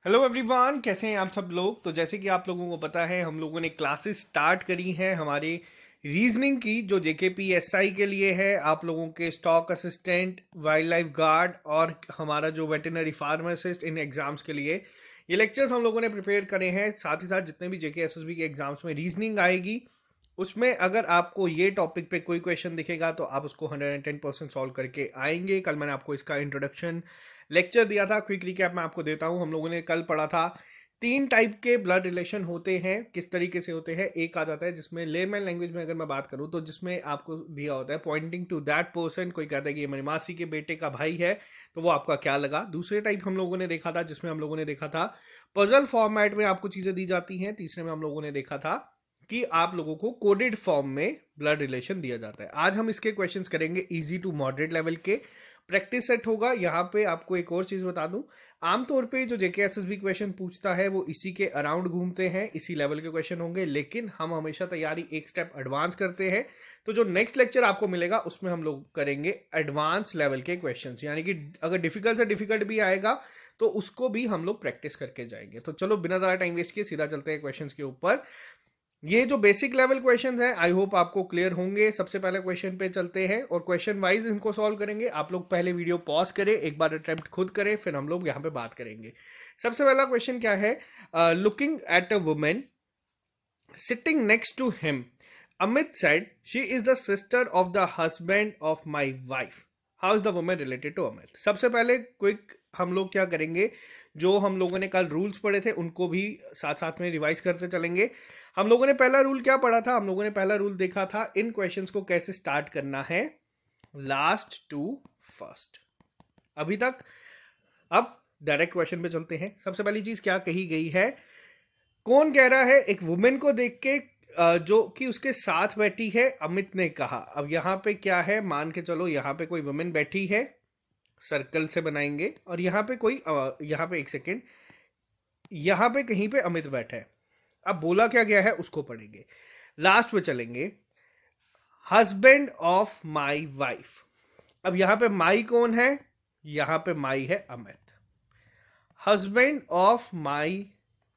Hello everyone, कैसे हैं आप सब लोग। तो जैसे कि आप लोगों को पता है, हम लोगों ने क्लासेस स्टार्ट करी हैं हमारे रीजनिंग की, जो जेकेपीएसआई के लिए है, आप लोगों के stock assistant, wild life guard और हमारा जो वेटरनरी फार्मासिस्ट इन एग्जाम्स के लिए ये लेक्चर्स हम लोगों ने प्रिपेयर करे हैं। साथ ही साथ जितने भी जेकेएसएसबी के एग्जाम्स में रीजनिंग आएगी, उसमें अगर आपको ये टॉपिक पे कोई क्वेश्चन दिखेगा तो आप उसको 110% सॉल्व करके आएंगे। कल मैंने आपको इसका इंट्रोडक्शन लेक्चर दिया था। क्विक रिकैप मैं आपको देता हूँ। हम लोगों ने कल पढ़ा था 3 टाइप के ब्लड रिलेशन होते हैं, किस तरीके से होते हैं। एक आ जाता है जिसमें लेमैन लैंग्वेज में अगर मैं बात करूँ तो जिसमें आपको दिया होता है पॉइंटिंग टू दैट पर्सन, कोई कहता है कि ये मेरी मासी के बेटे का भाई है, तो वो आपका क्या लगा। दूसरे टाइप हम लोगों ने देखा था जिसमें हम लोगों ने देखा था पजल फॉर्मेट में आपको चीजें दी जाती हैं। तीसरे में हम लोगों ने देखा था कि आप लोगों को कोडेड फॉर्म में ब्लड रिलेशन दिया जाता है। आज हम इसके क्वेश्चंस करेंगे इजी टू मॉडरेट लेवल के। प्रैक्टिस सेट होगा। यहाँ पे आपको एक और चीज बता दूं, आमतौर पे जो जेकेएसएसबी क्वेश्चन पूछता है वो इसी के अराउंड घूमते हैं, इसी लेवल के क्वेश्चन होंगे, लेकिन हम हमेशा तैयारी एक स्टेप एडवांस करते हैं। तो जो नेक्स्ट लेक्चर आपको मिलेगा उसमें हम लोग करेंगे एडवांस लेवल के क्वेश्चंस, यानी कि अगर डिफिकल्ट से डिफिकल्ट भी आएगा तो उसको भी हम लोग प्रैक्टिस करके जाएंगे। तो चलो बिना ज्यादा टाइम वेस्ट किए सीधा चलते हैं क्वेश्चंस के ऊपर। ये जो बेसिक लेवल क्वेश्चंस हैं, आई होप आपको क्लियर होंगे। सबसे पहले क्वेश्चन पे चलते हैं और क्वेश्चन वाइज इनको सॉल्व करेंगे। आप लोग पहले वीडियो पॉज करें, एक बार अटेम्प्ट खुद करें, फिर हम लोग यहाँ पे बात करेंगे। सबसे पहला क्वेश्चन क्या है? Looking at a women sitting next to him, Amit said she is the sister of the husband of my wife, how is the women related to Amit. सबसे पहले क्विक हम लोग क्या करेंगे, जो हम लोगों ने कल रूल्स पढ़े थे उनको भी साथ साथ में रिवाइज करते चलेंगे। हम लोगों ने पहला रूल क्या पढ़ा था? हम लोगों ने पहला रूल देखा था इन क्वेश्चंस को कैसे स्टार्ट करना है, लास्ट टू फर्स्ट, अभी तक। अब डायरेक्ट क्वेश्चन पे चलते हैं। सबसे पहली चीज क्या कही गई है? कौन कह रहा है? एक वुमेन को देख के जो कि उसके साथ बैठी है, अमित ने कहा। अब यहाँ पे क्या है, मान के चलो यहाँ पे कोई वुमेन बैठी है, सर्कल से बनाएंगे, और यहाँ पे कोई यहाँ पे एक सेकेंड, यहाँ पे कहीं पे अमित बैठा है। अब बोला क्या गया है उसको पढ़ेंगे, लास्ट पे चलेंगे। Husband of my wife. अब यहां पे माई कौन है? यहां पे माई है Amit. Husband of my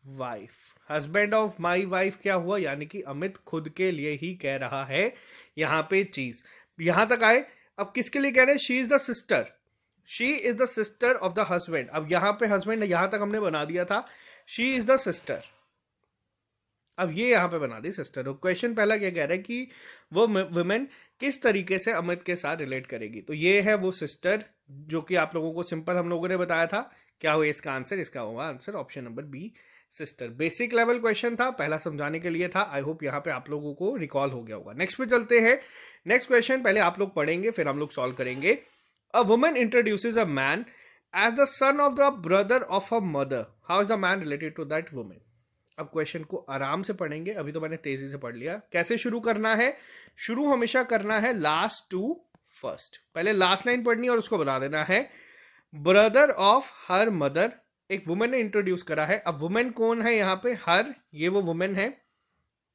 wife, husband of my wife क्या हुआ? यानी कि अमित खुद के लिए ही कह रहा है यहां पे चीज। यहां तक आए। अब किसके लिए कह रहे हैं? She is the sister, she is the sister of the husband. अब यहां पे हस्बैंड यहां तक हमने बना दिया था शी इज द सिस्टर, अब ये यहां पे बना दी सिस्टर। क्वेश्चन पहला क्या कह रहा है कि वो वुमेन किस तरीके से अमित के साथ रिलेट करेगी। तो ये है वो सिस्टर, जो कि आप लोगों को सिंपल हम लोगों ने बताया था। क्या हुआ इसका आंसर? इसका होगा answer option number B, sister. Basic level question था, पहला समझाने के लिए था। आई होप यहाँ पे आप लोगों को रिकॉल हो गया होगा। नेक्स्ट पे चलते हैं। नेक्स्ट क्वेश्चन पहले आप लोग पढ़ेंगे, फिर हम लोग सॉल्व करेंगे। A woman introduces a man as the son of the brother of a mother, how is the man related to that women. अब क्वेश्चन को आराम से पढ़ेंगे, अभी तो मैंने तेजी से पढ़ लिया। कैसे शुरू करना है? शुरू हमेशा करना है लास्ट टू फर्स्ट। पहले लास्ट लाइन पढ़नी है और उसको बना देना है ब्रदर ऑफ हर मदर। एक वुमेन ने इंट्रोड्यूस करा है। अब वुमेन कौन है यहाँ पे? हर, ये वो वुमेन है।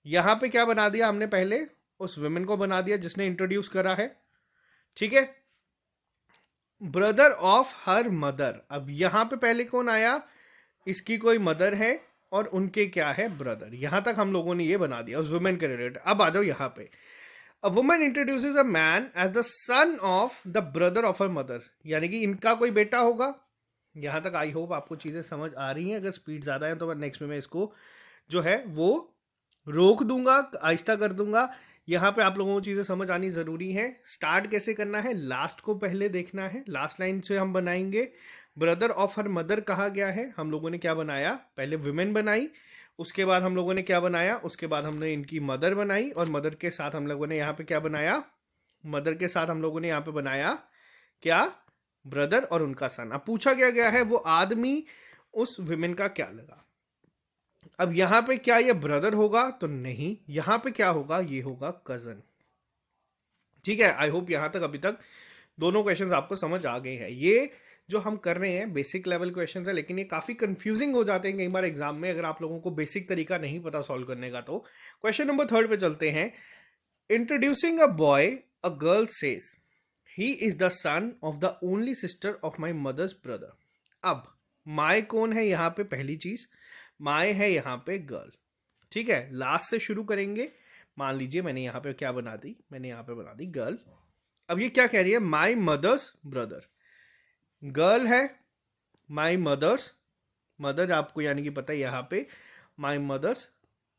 यहाँ पे क्या बना दिया हमने? पहले उस वुमेन को बना दिया जिसने इंट्रोड्यूस करा है, ठीक है। ब्रदर ऑफ हर मदर, अब यहां पे पहले कौन आया? इसकी कोई मदर है और उनके क्या है? ब्रदर। यहां तक हम लोगों ने ये बना दिया उस वुमेन के रिलेटेड। अब आ जाओ यहां पे। A woman introduces a man as the son of the brother of her mother, यानी कि इनका कोई बेटा होगा। यहां तक आई होप आपको चीजें समझ आ रही हैं। अगर स्पीड ज्यादा है तो मैं नेक्स्ट में मैं इसको जो है वो रोक दूंगा, आहिस्ता कर दूंगा। यहाँ पे आप लोगों को चीज़ें समझ आनी ज़रूरी है। स्टार्ट कैसे करना है? लास्ट को पहले देखना है, लास्ट लाइन से हम बनाएंगे। ब्रदर ऑफ हर मदर कहा गया है, हम लोगों ने क्या बनाया? पहले विमेन बनाई, उसके बाद हम लोगों ने क्या बनाया? उसके बाद हमने इनकी मदर बनाई, और मदर के साथ हम लोगों ने यहाँ पे क्या बनाया? मदर के साथ हम लोगों ने यहाँ पे बनाया क्या? ब्रदर और उनका सन। अब पूछा क्या गया है? वो आदमी उस विमेन का क्या लगा। अब यहां पे क्या ये ब्रदर होगा? तो नहीं। यहां पे क्या होगा? ये होगा कजन, ठीक है। आई होप यहां तक अभी तक दोनों क्वेश्चंस आपको समझ आ गए हैं। ये जो हम कर रहे हैं बेसिक लेवल क्वेश्चंस है, लेकिन ये काफी कंफ्यूजिंग हो जाते हैं कई बार एग्जाम में, अगर आप लोगों को बेसिक तरीका नहीं पता सॉल्व करने का। तो क्वेश्चन नंबर 3 पे चलते हैं। Introducing a boy, a girl says he is the son of the only sister of my mother's brother. अब माय कौन है यहाँ पे? पहली चीज माय है यहाँ पे गर्ल, ठीक है। लास्ट से शुरू करेंगे। मान लीजिए मैंने यहाँ पे क्या बना दी, मैंने यहाँ पे बना दी गर्ल। अब ये क्या कह रही है? माई मदर्स ब्रदर। गर्ल है, माई मदर्स, मदर आपको यानी कि पता है यहाँ पे माई मदर्स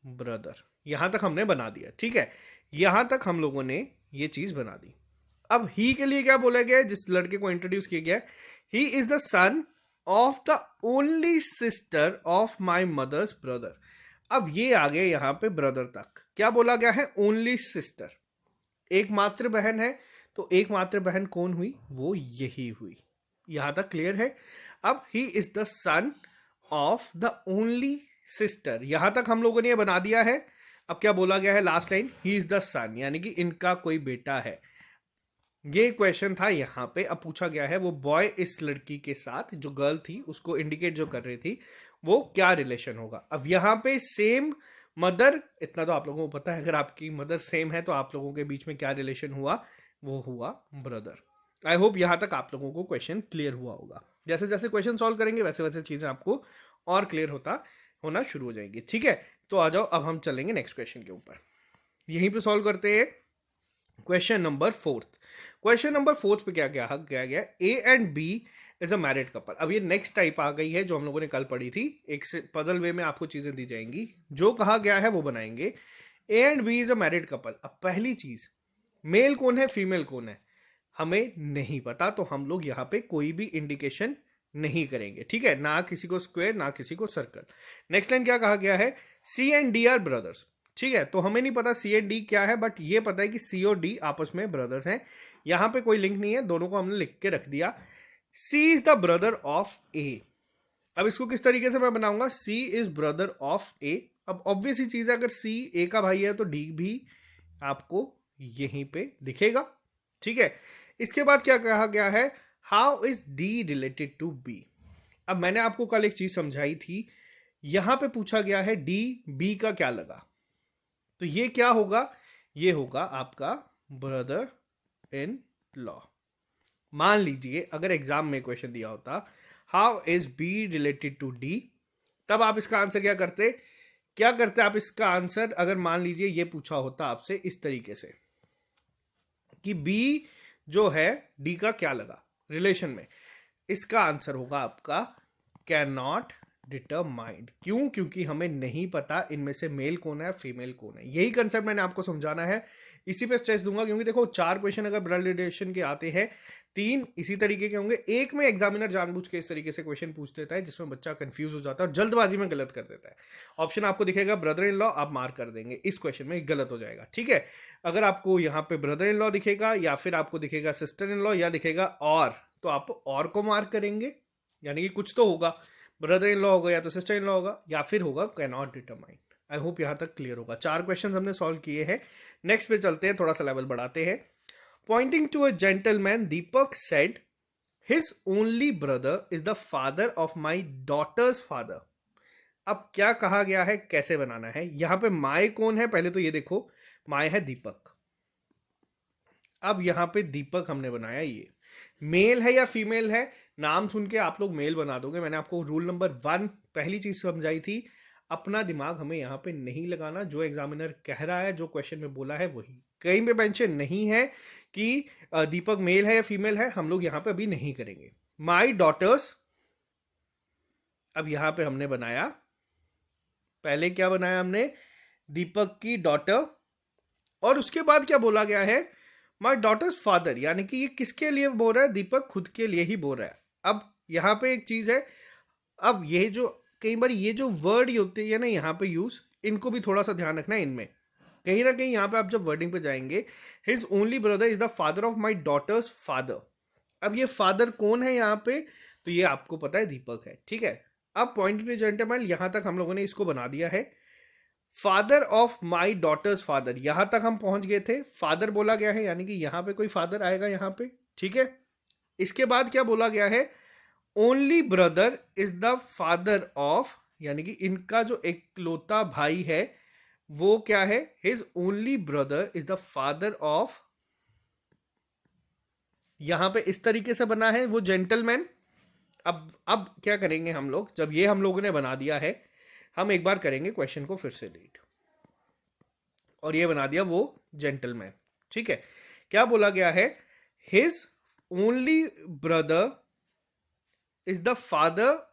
ब्रदर। यहां तक हमने बना दिया, ठीक है। यहां तक हम लोगों ने ये चीज बना दी। अब ही के लिए क्या बोला गया है? जिस लड़के को इंट्रोड्यूस किया गया है, he is the son of the only sister of my mother's brother. अब ये आ गया यहां पे ब्रदर तक। क्या बोला गया है? ओनली सिस्टर, एकमात्र बहन है। तो एकमात्र बहन कौन हुई? वो यही हुई। यहां तक क्लियर है? अब ही is the son of the only sister, यहां तक हम लोगों ने ये बना दिया है। अब क्या बोला गया है? Last line, he is the son, यानी कि इनका कोई बेटा है। ये क्वेश्चन था यहां पे। अब पूछा गया है वो बॉय इस लड़की के साथ, जो गर्ल थी उसको इंडिकेट जो कर रही थी, वो क्या रिलेशन होगा। अब यहां पे सेम मदर, इतना तो आप लोगों को पता है, अगर आपकी मदर सेम है तो आप लोगों के बीच में क्या रिलेशन हुआ? वो हुआ ब्रदर। आई होप यहां तक आप लोगों को क्वेश्चन क्लियर हुआ होगा। जैसे जैसे क्वेश्चन सॉल्व करेंगे वैसे वैसे चीजें आपको और क्लियर होना शुरू हो जाएंगी, ठीक है। तो आ जाओ, अब हम चलेंगे नेक्स्ट क्वेश्चन के ऊपर। यहीं पे सॉल्व करते हैं क्वेश्चन नंबर 4। क्वेश्चन नंबर 4 पे क्या गया? A and B is a married couple. अब ये नेक्स्ट टाइप आ गई है जो हम लोगों ने कल पढ़ी थी। एक से पजल वे में आपको चीजें दी जाएंगी, जो कहा गया है वो बनाएंगे। A and B is a married couple. अब पहली चीज, मेल कौन है फीमेल कौन है हमें नहीं पता, तो हम लोग यहाँ पे कोई भी इंडिकेशन नहीं करेंगे, ठीक है। ना किसी को स्क्वायर ना किसी को सर्कल। नेक्स्ट लाइन क्या कहा गया है? सी एंड डी आर ब्रदर्स, ठीक है। तो हमें नहीं पता सी एंड डी क्या है, बट ये पता है कि सी और डी आपस में ब्रदर्स हैं। यहां पे कोई लिंक नहीं है, दोनों को हमने लिख के रख दिया। सी is the brother of A. अब इसको किस तरीके से मैं बनाऊंगा? सी इज ब्रदर ऑफ ए। अब ऑब्वियस ही चीज है, अगर सी ए का भाई है तो डी भी आपको यहीं पे दिखेगा, ठीक है। इसके बाद क्या कहा गया है? How is D related to B. अब मैंने आपको कल एक चीज समझाई थी, यहां पे पूछा गया है डी बी का क्या लगा, तो ये क्या होगा? ये होगा आपका ब्रदर इन लॉ। मान लीजिए अगर एग्जाम में क्वेश्चन दिया होता how is B related to D, तब आप इसका आंसर क्या करते आप इसका आंसर? अगर मान लीजिए ये पूछा होता आपसे इस तरीके से कि बी जो है डी का क्या लगा रिलेशन में, इसका आंसर होगा आपका कैन नॉट डिटरमाइंड। क्यों? क्योंकि हमें नहीं पता इनमें से मेल कौन है फीमेल कौन है। यही कंसेप्ट मैंने आपको समझाना है, इसी पे स्ट्रेस दूंगा। क्योंकि देखो 4 क्वेश्चन अगर ब्लड रिलेशन के आते हैं, 3 इसी तरीके के होंगे, एक में एग्जामिनर जानबूझ के इस तरीके से क्वेश्चन पूछ देता है जिसमें बच्चा कंफ्यूज हो जाता है और जल्दबाजी में गलत कर देता है। ऑप्शन आपको दिखेगा ब्रदर इन लॉ, आप मार्क कर देंगे, इस क्वेश्चन में गलत हो जाएगा, ठीक है। अगर आपको यहाँ पे ब्रदर इन लॉ दिखेगा या फिर आपको दिखेगा सिस्टर इन लॉ या दिखेगा और, तो आप और को मार्क करेंगे, यानी कि कुछ तो होगा, ब्रदर इन लॉ होगा या तो सिस्टर इन लॉ होगा या फिर होगा can not determine. I hope यहां तक क्लियर होगा। 4 क्वेश्चन हमने सॉल्व किए हैं। नेक्स्ट पे चलते हैं, थोड़ा सा लेवल बढ़ाते हैं। Pointing to a gentleman Deepak said his only brother is the father of my daughters father. अब क्या कहा गया है, कैसे बनाना है? यहां पे माय कौन है? पहले तो ये देखो, माय है दीपक। अब यहां पे दीपक हमने बनाया, ये मेल है या फीमेल है? नाम सुन के आप लोग मेल बना दोगे। मैंने आपको रूल नंबर 1 पहली चीज समझाई थी, अपना दिमाग हमें यहाँ पे नहीं लगाना, जो एग्जामिनर कह रहा है जो क्वेश्चन में बोला है वही। कहीं पे मेंशन नहीं है कि दीपक मेल है या फीमेल है, हम लोग यहाँ पे अभी नहीं करेंगे। माई डॉटर्स, अब यहाँ पे हमने बनाया, पहले क्या बनाया हमने? दीपक की डॉटर, और उसके बाद क्या बोला गया है? माई डॉटर्स फादर, यानी कि ये किसके लिए बोल रहा है? दीपक खुद के लिए ही बोल रहा है। अब यहाँ पे एक चीज है, अब ये जो कई बार ये जो वर्ड होते हैं ना यहाँ पे यूज, इनको भी थोड़ा सा ध्यान रखना है इनमें। कहीं ना कहीं यहाँ पे आप जब वर्डिंग पे जाएंगे, his only brother is the father of my daughters father. अब ये फादर कौन है यहाँ पे? तो ये आपको पता है दीपक है, ठीक है। अब पॉइंट टू जेंटलमैन, यहां तक हम लोगों ने इसको बना दिया है। Father of my daughters father, यहां तक हम पहुंच गए थे। फादर बोला गया है, यानी कि यहां पे कोई फादर आएगा यहां पे, ठीक है। इसके बाद क्या बोला गया है? Only brother is the father of, यानी कि इनका जो इकलौता भाई है वो क्या है? His only brother is the father of, यहां पे इस तरीके से बना है वो जेंटलमैन। अब क्या करेंगे हम लोग, जब ये हम लोगों ने बना दिया है, हम एक बार करेंगे क्वेश्चन को फिर से रीड। और ये बना दिया वो जेंटलमैन, ठीक है। क्या बोला गया है? His only brother is the father.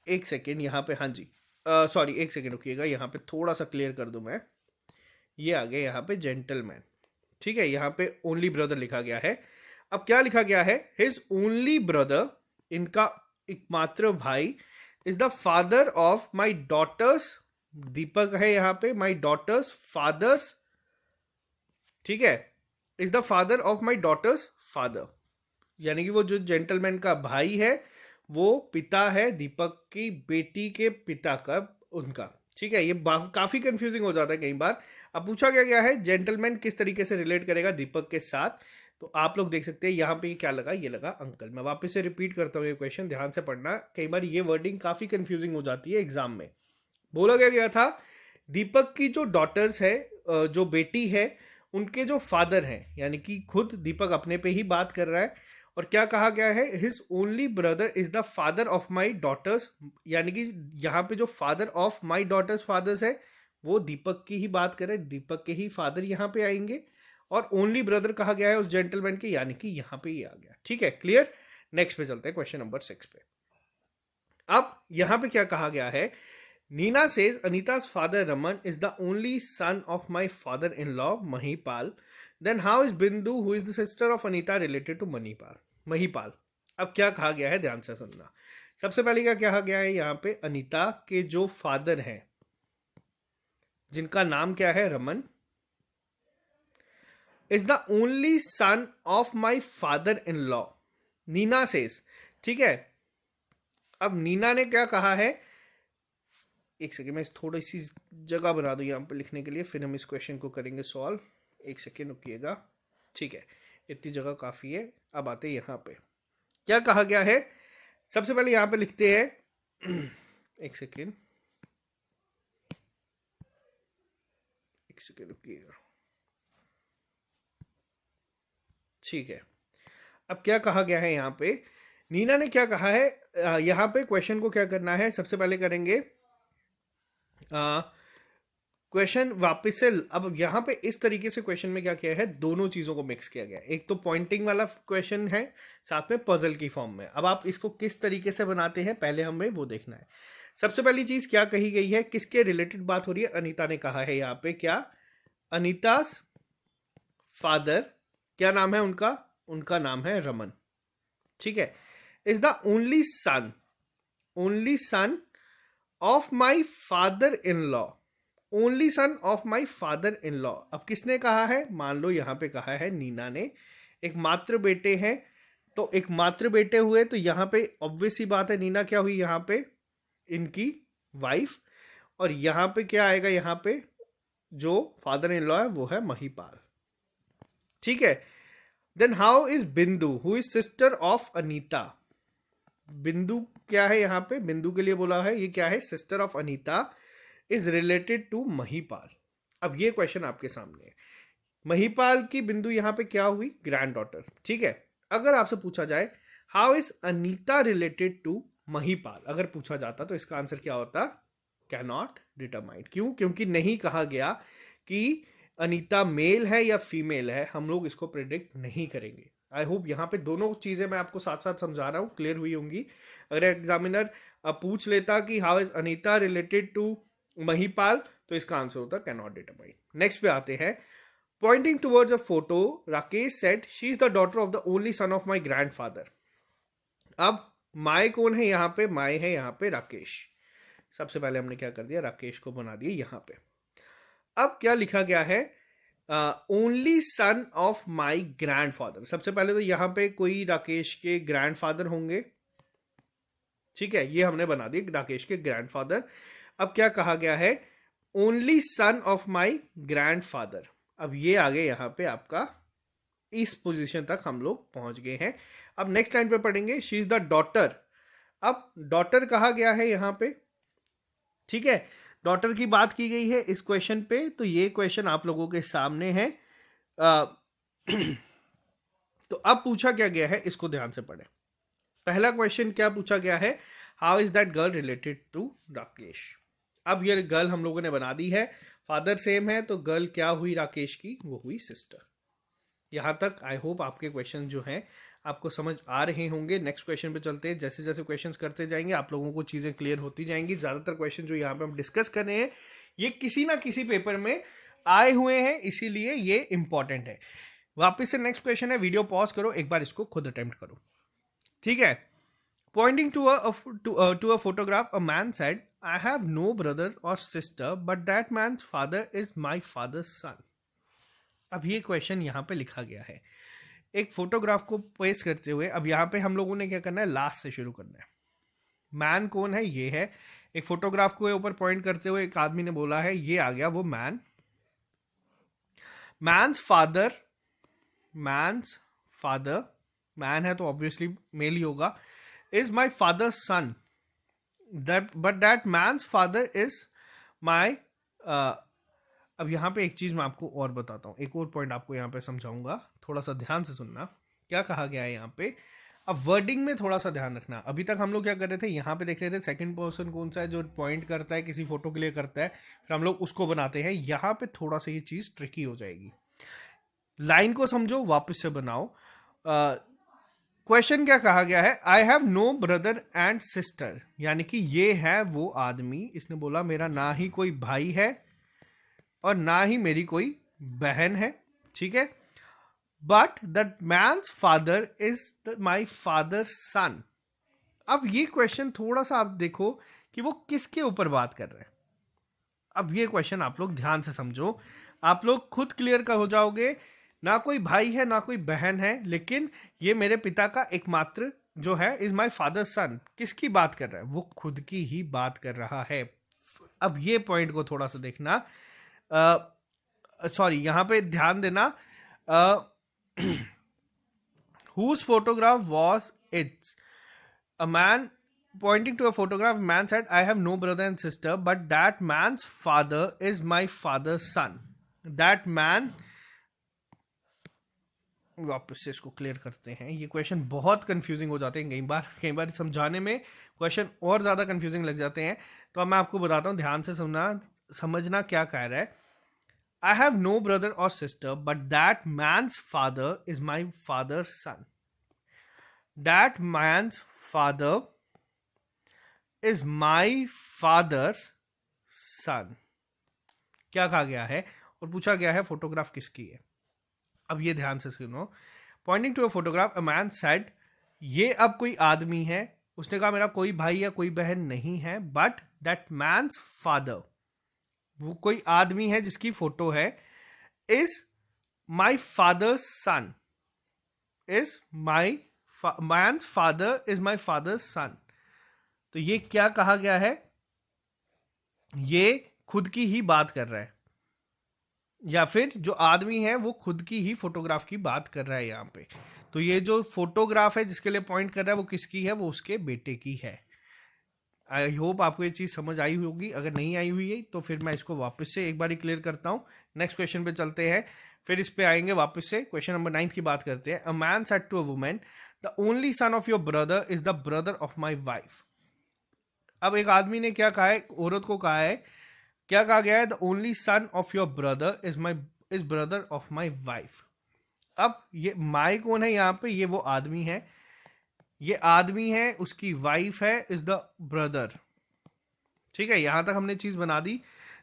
एक सेकेंड यहाँ पे, हाँ जी, सॉरी एक सेकेंड रुकिएगा, यहाँ पे थोड़ा सा क्लियर कर दूं मैं। ये आ गया यहाँ पे जेंटलमैन, ठीक है। यहाँ पे ओनली ब्रदर लिखा गया है। अब क्या लिखा गया है? हिज ओनली ब्रदर, इनका एकमात्र भाई, is the father of my daughters, Deepak है यहाँ पे, माई डॉटर्स फादर्स, ठीक है, is the father of my daughters father. यानी कि वो जो जेंटलमैन का भाई है वो पिता है दीपक की बेटी के पिता का, उनका, ठीक है। ये काफी कंफ्यूजिंग हो जाता है कई बार। अब पूछा गया है जेंटलमैन किस तरीके से रिलेट करेगा दीपक के साथ, तो आप लोग देख सकते हैं यहाँ पे क्या लगा, ये लगा अंकल। मैं वापस से रिपीट करता हूँ ये क्वेश्चन, ध्यान से पढ़ना, कई बार ये वर्डिंग काफी कंफ्यूजिंग हो जाती है एग्जाम में। बोला गया था दीपक की जो डॉटर्स है, जो बेटी है, उनके जो फादर हैं, यानी कि खुद दीपक अपने पे ही बात कर रहा है। और क्या कहा गया है? His only brother is the father of my daughter's, यानी कि यहाँ पे जो father of my daughters father's है वो दीपक की ही बात कर रहे हैं, दीपक के ही फादर यहाँ पे आएंगे। और ओनली ब्रदर कहा गया है उस जेंटलमैन के, यानी कि यहाँ पे ये आ गया, ठीक है, क्लियर। नेक्स्ट पे चलते हैं, क्वेश्चन नंबर 6 पे। अब यहाँ पे क्या कहा गया है? Nina says Anita's father Raman is the only son of my father-in-law Mahipal. Then how is Bindu, who is the sister of Anita, related to Manipal? Mahipal. अब क्या कहा गया है, ध्यान से सुनना। सबसे पहले क्या कहा गया है यहाँ पे? अनीता के जो फादर हैं, जिनका नाम क्या है? Raman, is the only son of my father in law. Neena says, ठीक है। अब नीना ने क्या कहा है? एक सेकेंड, मैं थोड़ी सी जगह बना दूं यहाँ पे लिखने के लिए, फिर हम इस क्वेश्चन को करेंगे सॉल्व। एक सेकेंड रुकिएगा, ठीक है, इतनी जगह काफ़ी है। अब आते हैं यहाँ पे, क्या कहा गया है? सबसे पहले यहाँ पे लिखते हैं एक सेकेंड रुकिएगा, ठीक है। अब क्या कहा गया है यहाँ पे? नीना ने क्या कहा है? यहाँ पे क्वेश्चन को क्या करना है, सबसे पहले करेंगे क्वेश्चन वापस से। अब यहाँ पे इस तरीके से क्वेश्चन में क्या किया है, दोनों चीजों को मिक्स किया गया। एक तो पॉइंटिंग वाला क्वेश्चन है, साथ में पजल की फॉर्म में। अब आप इसको किस तरीके से बनाते हैं पहले हमें वो देखना है। सबसे पहली चीज क्या कही गई है, किसके रिलेटेड बात हो रही है? अनीता ने कहा है यहाँ पे, क्या? अनीतास फादर, क्या नाम है उनका? उनका नाम है रमन, ठीक है। Is the only son of my father in law, only son of my father in law. अब किसने कहा है? मान लो यहाँ पे कहा है नीना ने। एक मात्र बेटे हैं, तो एक मात्र बेटे हुए, तो यहाँ पे ऑब्वियस सी बात है, नीना क्या हुई यहाँ पे? इनकी वाइफ। और यहाँ पे क्या आएगा? यहाँ पे जो फादर इन लॉ है वो है महिपाल, ठीक है। देन हाउ इज बिंदु, who is sister of Anita? बिंदु क्या है यहाँ पे? बिंदु के लिए बोला है, ये क्या है? Sister of Anita, is related to Mahipal. अब ये क्वेश्चन आपके सामने है, महिपाल की बिंदु यहाँ पे क्या हुई? ग्रैंड डॉटर, ठीक है। अगर आपसे पूछा जाए how is Anita related to Mahipal, अगर पूछा जाता तो इसका आंसर क्या होता? Can not determined. क्यों? क्योंकि नहीं कहा गया कि अनीता मेल है या फीमेल है, हम लोग इसको प्रिडिक्ट नहीं करेंगे। आई होप यहाँ पे दोनों चीजें मैं आपको साथ साथ समझा रहा हूँ, क्लियर हुई होंगी। अगर एग्जामिनर पूछ लेता कि how is Anita related to Mahipal, तो इसका आंसर होता कैन नॉट डिटरमाइन। नेक्स्ट पे आते हैं, pointing towards a photo, Rakesh said she is the daughter of the only son of my grandfather. अब माय कौन है यहाँ पे? माय है यहाँ पे राकेश। सबसे पहले हमने क्या कर दिया? राकेश को बना दिया यहाँ पे। अब क्या लिखा गया है? Only son of my grandfather. सबसे पहले तो यहाँ पे कोई राकेश के ग्रैंडफादर होंगे, ठीक है, ये हमने बना दिया राकेश के ग्रैंडफादर। अब क्या कहा गया है? Only son of my grandfather. अब ये आगे यहाँ पे आपका इस पोजीशन तक हम लोग पहुंच गए हैं। अब नेक्स्ट लाइन पे पढ़ेंगे, शी इज द डॉटर। अब डॉटर कहा गया है यहाँ पे, ठीक है, डॉटर की बात की गई है इस क्वेश्चन पे, तो ये क्वेश्चन आप लोगों के सामने है। तो अब पूछा क्या गया है, इसको ध्यान से पढ़ें। पहला क्वेश्चन क्या पूछा गया है, how is that girl related to Rakesh. अब ये गर्ल हम लोगों ने बना दी है, फादर सेम है, तो गर्ल क्या हुई राकेश की, वो हुई सिस्टर। यहां तक आई होप आपके क्वेश्चन जो हैं आपको समझ आ रहे होंगे। नेक्स्ट क्वेश्चन पे चलते हैं। जैसे जैसे क्वेश्चंस करते जाएंगे आप लोगों को चीजें क्लियर होती जाएंगी। ज्यादातर क्वेश्चन जो यहाँ पे हम डिस्कस कर रहे हैं ये किसी ना किसी पेपर में आए हुए हैं, इसीलिए ये इंपॉर्टेंट है। वापस से नेक्स्ट क्वेश्चन है, वीडियो पॉज करो, एक बार इसको खुद अटेम्प्ट करो, ठीक है। Pointing to a photograph, a man said, I have no brother और sister but that man's father is my father's son. अब ये क्वेश्चन यहाँ पे लिखा गया है एक फोटोग्राफ को पेस्ट करते हुए। अब यहाँ पे हम लोगों ने क्या करना है, लास्ट से शुरू करना है। मैन कौन है, ये है। एक फोटोग्राफ को ऊपर पॉइंट करते हुए एक आदमी ने बोला है, ये आ गया वो मैन। मैन्स फादर, मैन है तो ऑब्वियसली मेल ही होगा, is my father son, but that man's father is my. अब यहाँ पे एक चीज मैं आपको और बताता हूँ, एक और पॉइंट आपको यहाँ पे समझाऊंगा, थोड़ा सा ध्यान से सुनना। क्या कहा गया है यहाँ पे, अब वर्डिंग में थोड़ा सा ध्यान रखना। अभी तक हम लोग क्या कर रहे थे, यहाँ पे देख रहे थे सेकंड पर्सन कौन सा है जो पॉइंट करता है किसी फोटो के लिए करता है, फिर हम लोग उसको बनाते हैं। यहाँ पे थोड़ा सा ये चीज ट्रिकी हो जाएगी। लाइन को समझो, वापस से बनाओ। क्वेश्चन क्या कहा गया है, I have no brother and sister, यानी कि ये है वो आदमी, इसने बोला मेरा ना ही कोई भाई है और ना ही मेरी कोई बहन है, ठीक है। But that man's father is my father son. अब ये क्वेश्चन थोड़ा सा आप देखो कि वो किसके ऊपर बात कर रहे हैं। अब ये क्वेश्चन आप लोग ध्यान से समझो, आप लोग खुद क्लियर कर हो जाओगे। ना कोई भाई है ना कोई बहन है, लेकिन ये मेरे पिता का एकमात्र जो है, इज माई फादर सन। किसकी बात कर रहा है, वो खुद की ही बात कर रहा है। अब ये पॉइंट को थोड़ा सा देखना, सॉरी यहाँ पे ध्यान देना। whose photograph was it? A man pointing to a photograph, man said, I have no brother and sister, but that man's father is my father's son. That man, वापस से इसको क्लियर करते हैं। ये क्वेश्चन बहुत कंफ्यूजिंग हो जाते हैं कई बार समझाने में क्वेश्चन और ज्यादा कंफ्यूजिंग लग जाते हैं। तो अब मैं आपको बताता हूँ, ध्यान से समझना क्या कह रहा है। I have no brother or sister, but that man's father is my father's son. That man's father is my father's son. क्या कहा गया है और पूछा गया है फोटोग्राफ किसकी है। अब ये ध्यान से सुनो। Pointing to a photograph, a man said, ये अब कोई आदमी है, उसने कहा मेरा कोई भाई या कोई बहन नहीं है, बट दैट मैन्स फादर, वो कोई आदमी है जिसकी फोटो है, is my father's son, is my man's father is my father's son. तो ये क्या कहा गया है, ये खुद की ही बात कर रहा है, या फिर जो आदमी है वो खुद की ही फोटोग्राफ की बात कर रहा है यहाँ पे। तो ये जो फोटोग्राफ है जिसके लिए पॉइंट कर रहा है वो किसकी है, वो उसके बेटे की है। आई होप आपको ये चीज समझ आई होगी। अगर नहीं आई हुई है तो फिर मैं इसको वापस से एक बार क्लियर करता हूँ। नेक्स्ट क्वेश्चन पे चलते हैं, फिर इस पे आएंगे वापस से। क्वेश्चन नंबर 9 की बात करते हैं। A man said to a woman, the only son of your brother is the brother of my wife. अब एक आदमी ने क्या कहा है, औरत को कहा है, क्या कहा गया है, the only son of your brother is brother of my wife. अब ये माई कौन है यहाँ पे, ये वो आदमी है, ये आदमी है, उसकी वाइफ है, इज द ब्रदर। ठीक है, यहां तक हमने चीज बना दी।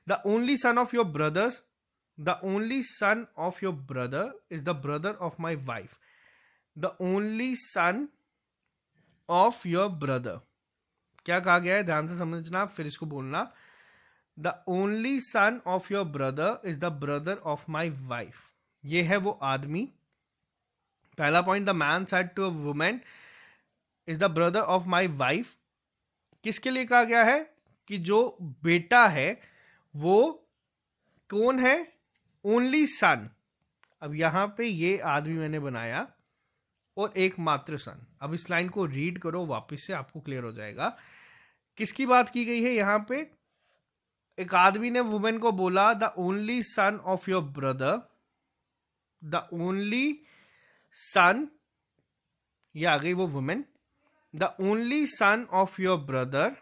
The only son of your brothers, the only son of your brother is the brother of my wife. The only son of your brother, क्या कहा गया है, ध्यान से समझना, फिर इसको बोलना। The only son of your brother is the brother of my wife. ये है वो आदमी। पहला point, the man said to a woman is the brother of my wife. किसके लिए कहा गया है, कि जो बेटा है वो कौन है, ओनली सन। अब यहां पे ये आदमी मैंने बनाया और एक मात्र सन। अब इस लाइन को रीड करो वापस से, आपको क्लियर हो जाएगा किसकी बात की गई है। यहां पे एक आदमी ने वुमेन को बोला, the only son of your brother, the only son, ये आ गई वो woman, the only son of your brother,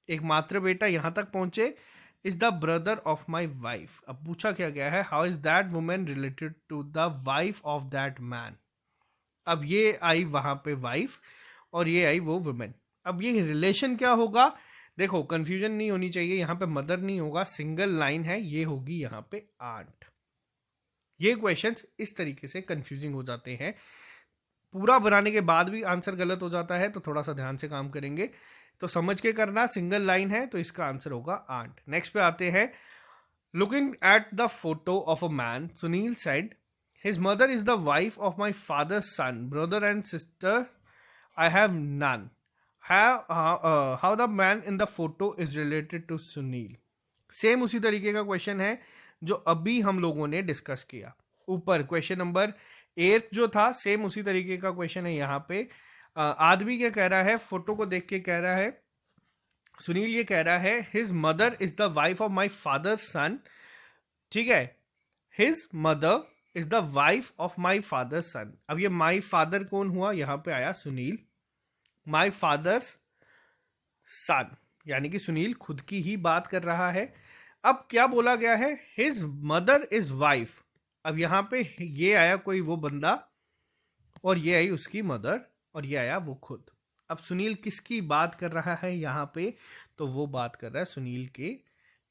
एकमात्र बेटा यहां तक पहुंचे, is the brother of my wife. अब पूछा क्या गया है, how is that woman related to the wife of that man. अब ये आई वहां पे वाइफ और ये आई वो वुमेन। अब ये रिलेशन क्या होगा, देखो कंफ्यूजन नहीं होनी चाहिए, यहाँ पे मदर नहीं होगा, सिंगल लाइन है, ये होगी यहाँ पे आंट। ये क्वेश्चंस इस तरीके से कंफ्यूजिंग हो जाते हैं, पूरा बनाने के बाद भी आंसर गलत हो जाता है, तो थोड़ा सा ध्यान से काम करेंगे, तो समझ के करना। सिंगल लाइन है तो इसका आंसर होगा आंट। नेक्स्ट पे आते हैं, looking at the photo of a man, Sunil said his mother is the wife of my father son, brother and sister I have none, how the man in the photo is related to Sunil. Same उसी तरीके का question है जो अभी हम लोगों ने discuss किया ऊपर, क्वेश्चन नंबर 8 जो था, सेम उसी तरीके का क्वेश्चन है यहाँ पे। आदमी क्या कह रहा है, फोटो को देख के कह रहा है, सुनील ये कह रहा है his mother is the wife of my father son, ठीक है, his mother is the wife of my father son. अब ये माई फादर कौन हुआ, यहां पे आया सुनील, माई फादर्स सन, यानी कि सुनील खुद की ही बात कर रहा है। अब क्या बोला गया है, हिज मदर इज वाइफ। अब यहां पे ये आया कोई वो बंदा और ये आई उसकी मदर और ये आया वो खुद। अब सुनील किसकी बात कर रहा है यहाँ पे, तो वो बात कर रहा है सुनील के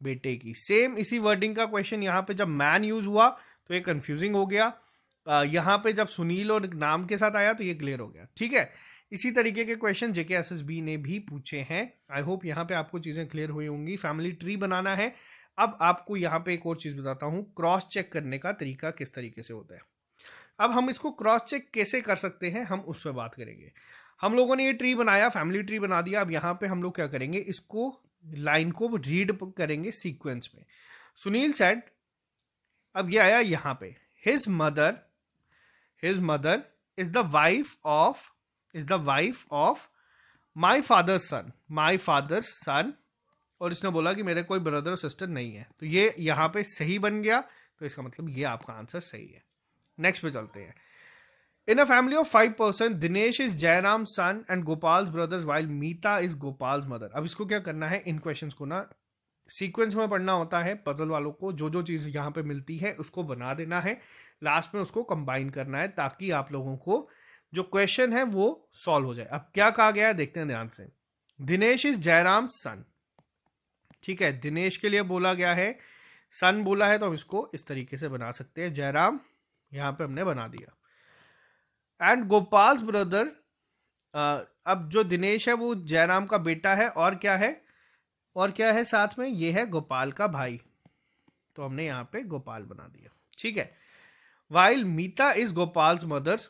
बेटे की। सेम इसी वर्डिंग का क्वेश्चन यहाँ पे जब मैन यूज हुआ तो ये कंफ्यूजिंग हो गया, यहाँ पे जब सुनील और नाम के साथ आया तो ये क्लियर हो गया, ठीक है। इसी तरीके के क्वेश्चन JKSSB ने भी पूछे हैं। आई होप यहाँ पे आपको चीजें क्लियर हुई होंगी। फैमिली ट्री बनाना है। अब आपको यहाँ पे एक और चीज बताता हूँ, क्रॉस चेक करने का तरीका किस तरीके से होता है। अब हम इसको क्रॉस चेक कैसे कर सकते हैं, हम उस पर बात करेंगे। हम लोगों ने ये ट्री बनाया, फैमिली ट्री बना दिया। अब यहाँ पे हम लोग क्या करेंगे, इसको लाइन को रीड करेंगे सीक्वेंस में। सुनील सेड, अब ये आया यहाँ पे, his mother is the wife of my father son, और इसने बोला कि मेरे कोई ब्रदर और सिस्टर नहीं है, तो ये यहाँ पे सही बन गया, तो इसका मतलब ये आपका आंसर सही है। नेक्स्ट पे चलते हैं। In a family of 5 person, Dinesh is Jayram son and Gopal's brothers while Meeta is Gopal's mother. अब इसको क्या करना है, इन क्वेश्चंस को ना सीक्वेंस में पढ़ना होता है। पजल वालों को जो जो चीज यहाँ पे मिलती है उसको बना देना है, लास्ट में उसको कंबाइन करना है, ताकि आप लोगों को जो क्वेश्चन है वो सॉल्व हो जाए। अब क्या कहा गया है देखते हैं ध्यान से। दिनेश इज जयराम सन, ठीक है, दिनेश के लिए बोला गया है, सन बोला है, तो हम इसको इस तरीके से बना सकते हैं, जयराम यहां पे हमने बना दिया। एंड गोपाल्स ब्रदर, अब जो दिनेश है वो जयराम का बेटा है, और क्या है साथ में, ये है गोपाल का भाई, तो हमने यहां पे गोपाल बना दिया, ठीक है। While Meeta is Gopal's mother's,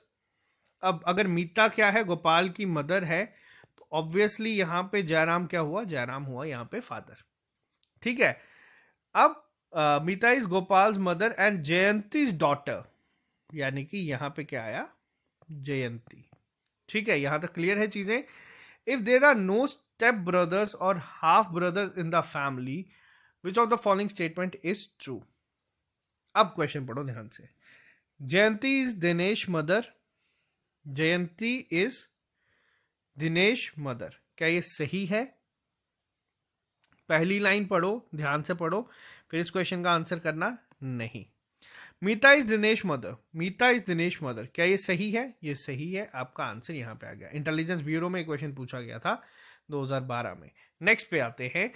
अब अगर मीता क्या है, गोपाल की मदर है, तो ऑब्वियसली यहां पे जयराम क्या हुआ, जयराम हुआ यहां पे फादर, ठीक है। अब Meeta is Gopal's mother and Jayanti is daughter, यानी कि यहां पे क्या आया, जयंती, ठीक है। यहां तक क्लियर है चीजें। If there are no step brothers और half brothers in the family, which of the following statement is true. अब क्वेश्चन पढ़ो ध्यान से। Jayanti is Dinesh mother, Jayanti is Dinesh mother, क्या ये सही है? पहली लाइन पढ़ो, ध्यान से पढ़ो, फिर इस क्वेश्चन का आंसर करना। नहीं। मीता इज दिनेश मदर, क्या ये सही है? ये सही है, आपका आंसर यहां पे आ गया। इंटेलिजेंस ब्यूरो में क्वेश्चन पूछा गया था 2012 में। नेक्स्ट पे आते हैं।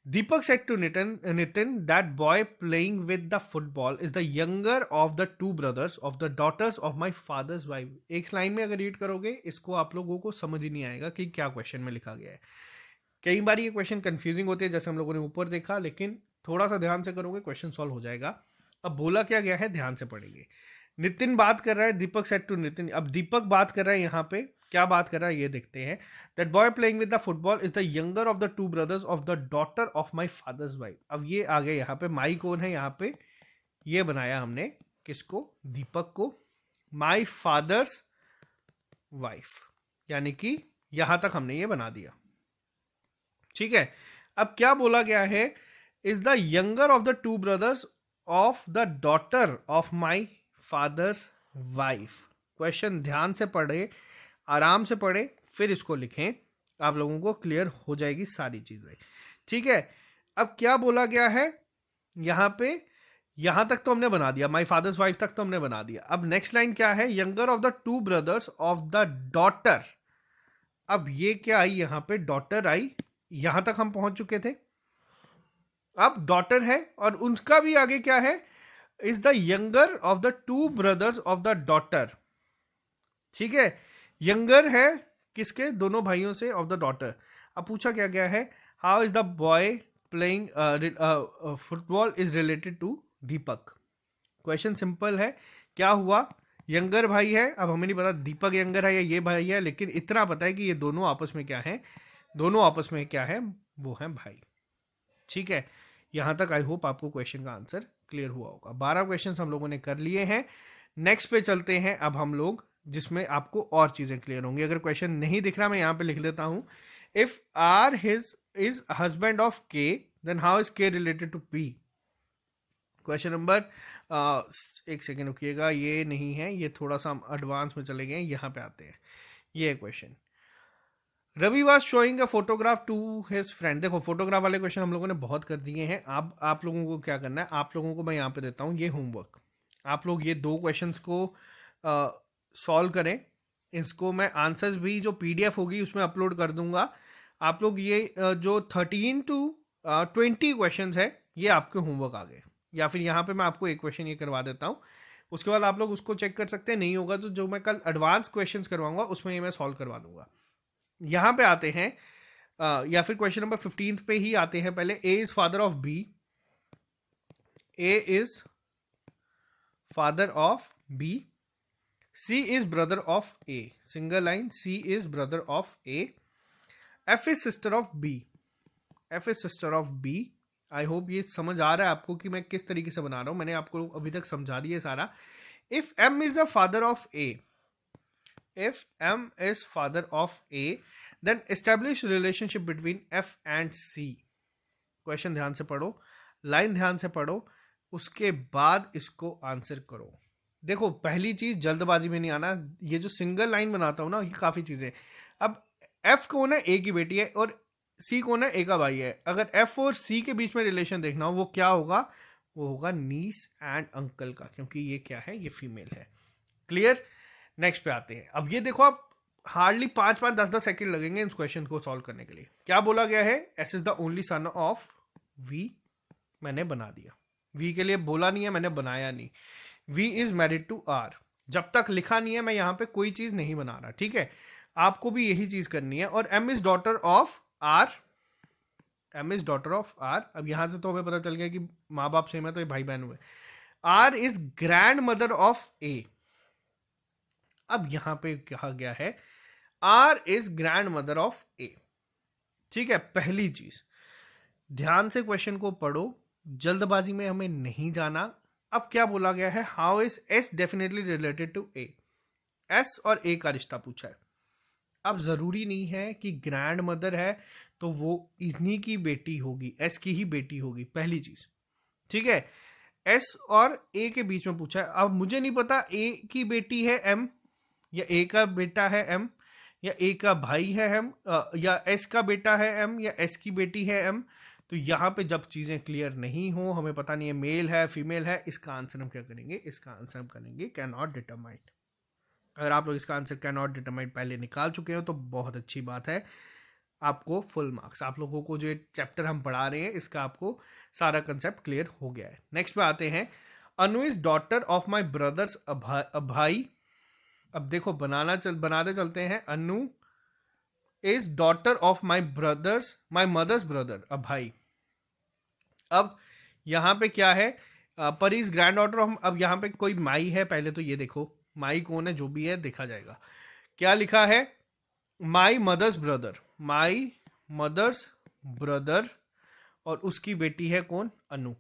Deepak said to Nitin that boy playing with the football is the younger of the 2 brothers of the daughters of my father's wife. एक लाइन में अगर रीड करोगे इसको आप लोगों को समझ ही नहीं आएगा कि क्या क्वेश्चन में लिखा गया है। कई बार ये क्वेश्चन कंफ्यूजिंग होते हैं, जैसे हम लोगों ने ऊपर देखा, लेकिन थोड़ा सा ध्यान से करोगे क्वेश्चन सॉल्व हो जाएगा। अब बोला क्या गया है, ध्यान से पढ़ेंगे। नितिन बात कर रहा है, दीपक सेड टू नितिन, अब दीपक बात कर रहा है, यहाँ पे क्या बात कर रहा है ये देखते हैं। That boy playing with the football is the younger of the 2 brothers of the daughter of my father's wife. अब ये आ गया यहाँ पे, माई कौन है, यहाँ पे ये बनाया हमने किसको, दीपक को, माई फादर्स वाइफ, यानी कि यहां तक हमने ये बना दिया, ठीक है। अब क्या बोला गया है, is the younger of the 2 brothers of the daughter of my father's wife. Question ध्यान से पढ़े, आराम से पढ़ें, फिर इसको लिखें, आप लोगों को क्लियर हो जाएगी सारी चीज़ें। ठीक है, अब क्या बोला गया है यहाँ पे, यहाँ तक तो हमने बना दिया, माई फादर्स वाइफ तक तो हमने बना दिया। अब नेक्स्ट लाइन क्या है, younger of the 2 brothers of the daughter. अब ये क्या आई यहाँ पे, डॉटर आई, यहाँ तक हम पहुंच चुके थे। अब डॉटर है और उनका भी आगे क्या है, is the younger of the 2 brothers of the daughter. ठीक है, यंगर है किसके, दोनों भाइयों से, ऑफ द डॉटर। अब पूछा क्या गया है, how is the boy playing football is related to Deepak. Question simple है, क्या हुआ, यंगर भाई है, अब हमें नहीं पता दीपक यंगर है या ये भाई है, लेकिन इतना पता है कि ये दोनों आपस में क्या है, दोनों आपस में क्या है, वो है भाई। ठीक है, यहां तक आई होप आपको क्वेश्चन का आंसर क्लियर हुआ होगा। 12 क्वेश्चन हम लोगों ने कर लिए हैं। नेक्स्ट पे चलते हैं अब हम लोग, जिसमें आपको और चीजें क्लियर होंगी। अगर क्वेश्चन नहीं दिख रहा, मैं यहां पे लिख लेता हूं, if R his is husband of K, then how is K related to P. Question number, एक सेकेंड रुकिएगा, ये नहीं है, ये थोड़ा सा हम एडवांस में चले गए, यहाँ पे आते हैं। ये question, Ravi was showing a photograph to his friend. देखो फोटोग्राफ वाले क्वेश्चन हम लोगों ने बहुत कर दिए हैं। अब आप लोगों को क्या करना है, आप लोगों को मैं यहाँ पे देता हूँ ये होमवर्क। आप लोग ये 2 क्वेश्चंस को सॉल्व करें। इसको मैं आंसर्स भी जो PDF होगी उसमें अपलोड कर दूंगा। आप लोग ये जो 13 to 20 क्वेश्चंस है, ये आपके होमवर्क आ गए। या फिर यहाँ पे मैं आपको एक क्वेश्चन ये करवा देता हूँ, उसके बाद आप लोग उसको चेक कर सकते हैं। नहीं होगा तो जो मैं कल एडवांस क्वेश्चंस करवाऊंगा उसमें ये मैं सॉल्व करवा दूंगा। यहाँ पे आते हैं, या फिर क्वेश्चन नंबर 15 पे ही आते हैं। पहले, A is father of B, A is father of B, C is brother of A, single line, C is brother of A, F is sister of B, F is sister of B. I hope ये समझ आ रहा है आपको कि मैं किस तरीके से बना रहा हूं, मैंने आपको अभी तक समझा दिया सारा। If M is the father of A, if M is father of A, then establish relationship between F and C। Question ध्यान से पढ़ो, लाइन ध्यान से पढ़ो, उसके बाद इसको आंसर करो। देखो पहली चीज, जल्दबाजी में नहीं आना। ये जो सिंगल लाइन बनाता हूं ना, ये काफी चीजें। अब F कौन है, A की बेटी है, और C कौन है, A का भाई है। अगर F और C के बीच में रिलेशन देखना हो, वो क्या होगा, वो होगा नीस एंड अंकल का, क्योंकि ये क्या है, ये फीमेल है। क्लियर। नेक्स्ट पे आते हैं। अब ये देखो, आप हार्डली 5-5, 10-10 सेकंड लगेंगे इस क्वेश्चन को सॉल्व करने के लिए। क्या बोला गया है, S is the only son of V, मैंने बना दिया। वी के लिए बोला नहीं है, मैंने बनाया नहीं। V is married to R, जब तक लिखा नहीं है मैं यहाँ पे कोई चीज नहीं बना रहा। ठीक है, आपको भी यही चीज करनी है। और M is daughter of R, M is daughter of R. अब यहां से तो हमें पता चल गया कि माँ बाप सेम है, तो ये भाई बहन हुए। R is grand mother of A. अब यहां पे कहा गया है R is grand mother of A. ठीक है, पहली चीज ध्यान से क्वेश्चन को पढ़ो, जल्दबाजी में हमें नहीं जाना। अब क्या बोला गया है, how is S definitely related to A. S और ए का रिश्ता पूछा है। अब जरूरी नहीं है कि ग्रैंड मदर है तो वो इन्हीं की बेटी होगी, एस की ही बेटी होगी, पहली चीज। ठीक है, एस और ए के बीच में पूछा है। अब मुझे नहीं पता ए की बेटी है एम, या ए का बेटा है एम, या ए का भाई है एम, या एस का बेटा है एम, या एस की बेटी है एम। तो यहाँ पे जब चीजें क्लियर नहीं हो, हमें पता नहीं है मेल है फीमेल है, इसका आंसर हम क्या करेंगे, इसका आंसर हम करेंगे कैन नॉट डिटरमाइन। अगर आप लोग इसका आंसर कैन नॉट डिटरमाइन पहले निकाल चुके हो तो बहुत अच्छी बात है, आपको फुल मार्क्स। आप लोगों को जो चैप्टर हम पढ़ा रहे हैं इसका आपको सारा कंसेप्ट क्लियर हो गया है। नेक्स्ट पे आते हैं, Anu is daughter of my brother's भाई। अब देखो बनाते चलते हैं। Anu is daughter of my mother's brother, अब भाई। अब यहां पे क्या है, पर इज ग्रैंड डॉटर ऑफ। अब यहां पे कोई माई है, पहले तो ये देखो माई कौन है, जो भी है देखा जाएगा। क्या लिखा है, माई मदर्स ब्रदर, और उसकी बेटी है कौन, अनु।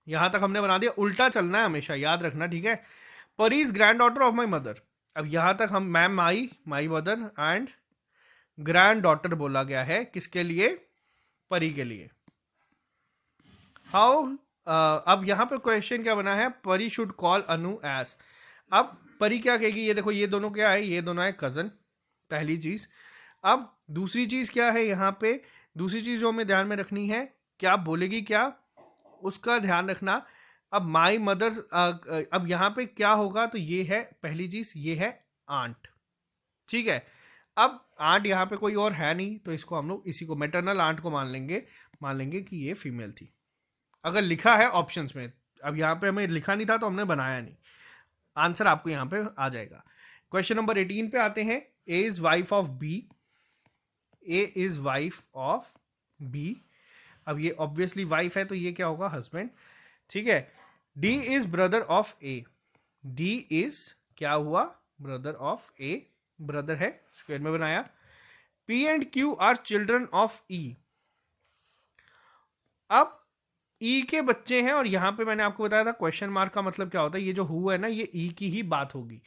यहां तक हमने बना दिया। उल्टा चलना है हमेशा, याद रखना, ठीक है। पर is grand daughter of my mother. अब यहां तक हम ma'am my mother and grand daughter बोला गया है, किसके लिए, परी के लिए। हाउ, अब यहां पे क्वेश्चन क्या बना है, परी शुड कॉल अनु एज। अब परी क्या कहेगी, ये देखो ये दोनों क्या है, ये दोनों है कजन। पहली चीज। अब दूसरी चीज क्या है यहाँ पे, दूसरी चीज जो हमें ध्यान में रखनी है, क्या बोलेगी क्या, उसका ध्यान रखना। अब माई मदर्स, अब यहाँ पे क्या होगा, तो ये है पहली चीज, ये है आंट, ठीक है। अब आंट यहाँ पे कोई और है नहीं, तो इसको हम लोग इसी को मैटरनल आंट को मान लेंगे कि ये फीमेल थी, अगर लिखा है ऑप्शंस में। अब यहाँ पे हमें लिखा नहीं था तो हमने बनाया नहीं, आंसर आपको यहाँ पे आ जाएगा। क्वेश्चन नंबर 18 पे आते हैं। A is wife of B, A is wife of B. अब ये ऑब्वियसली वाइफ है तो ये क्या होगा, हस्बैंड, ठीक है। D is brother of A, D is क्या हुआ, ब्रदर ऑफ ए, ब्रदर है, स्क्वायर में बनाया। P and Q are children of E. अब ई के बच्चे हैं, और यहां पे मैंने आपको बताया था क्वेश्चन मार्क का मतलब क्या होता है, ये जो हु है ना, ये ई की ही बात होगी।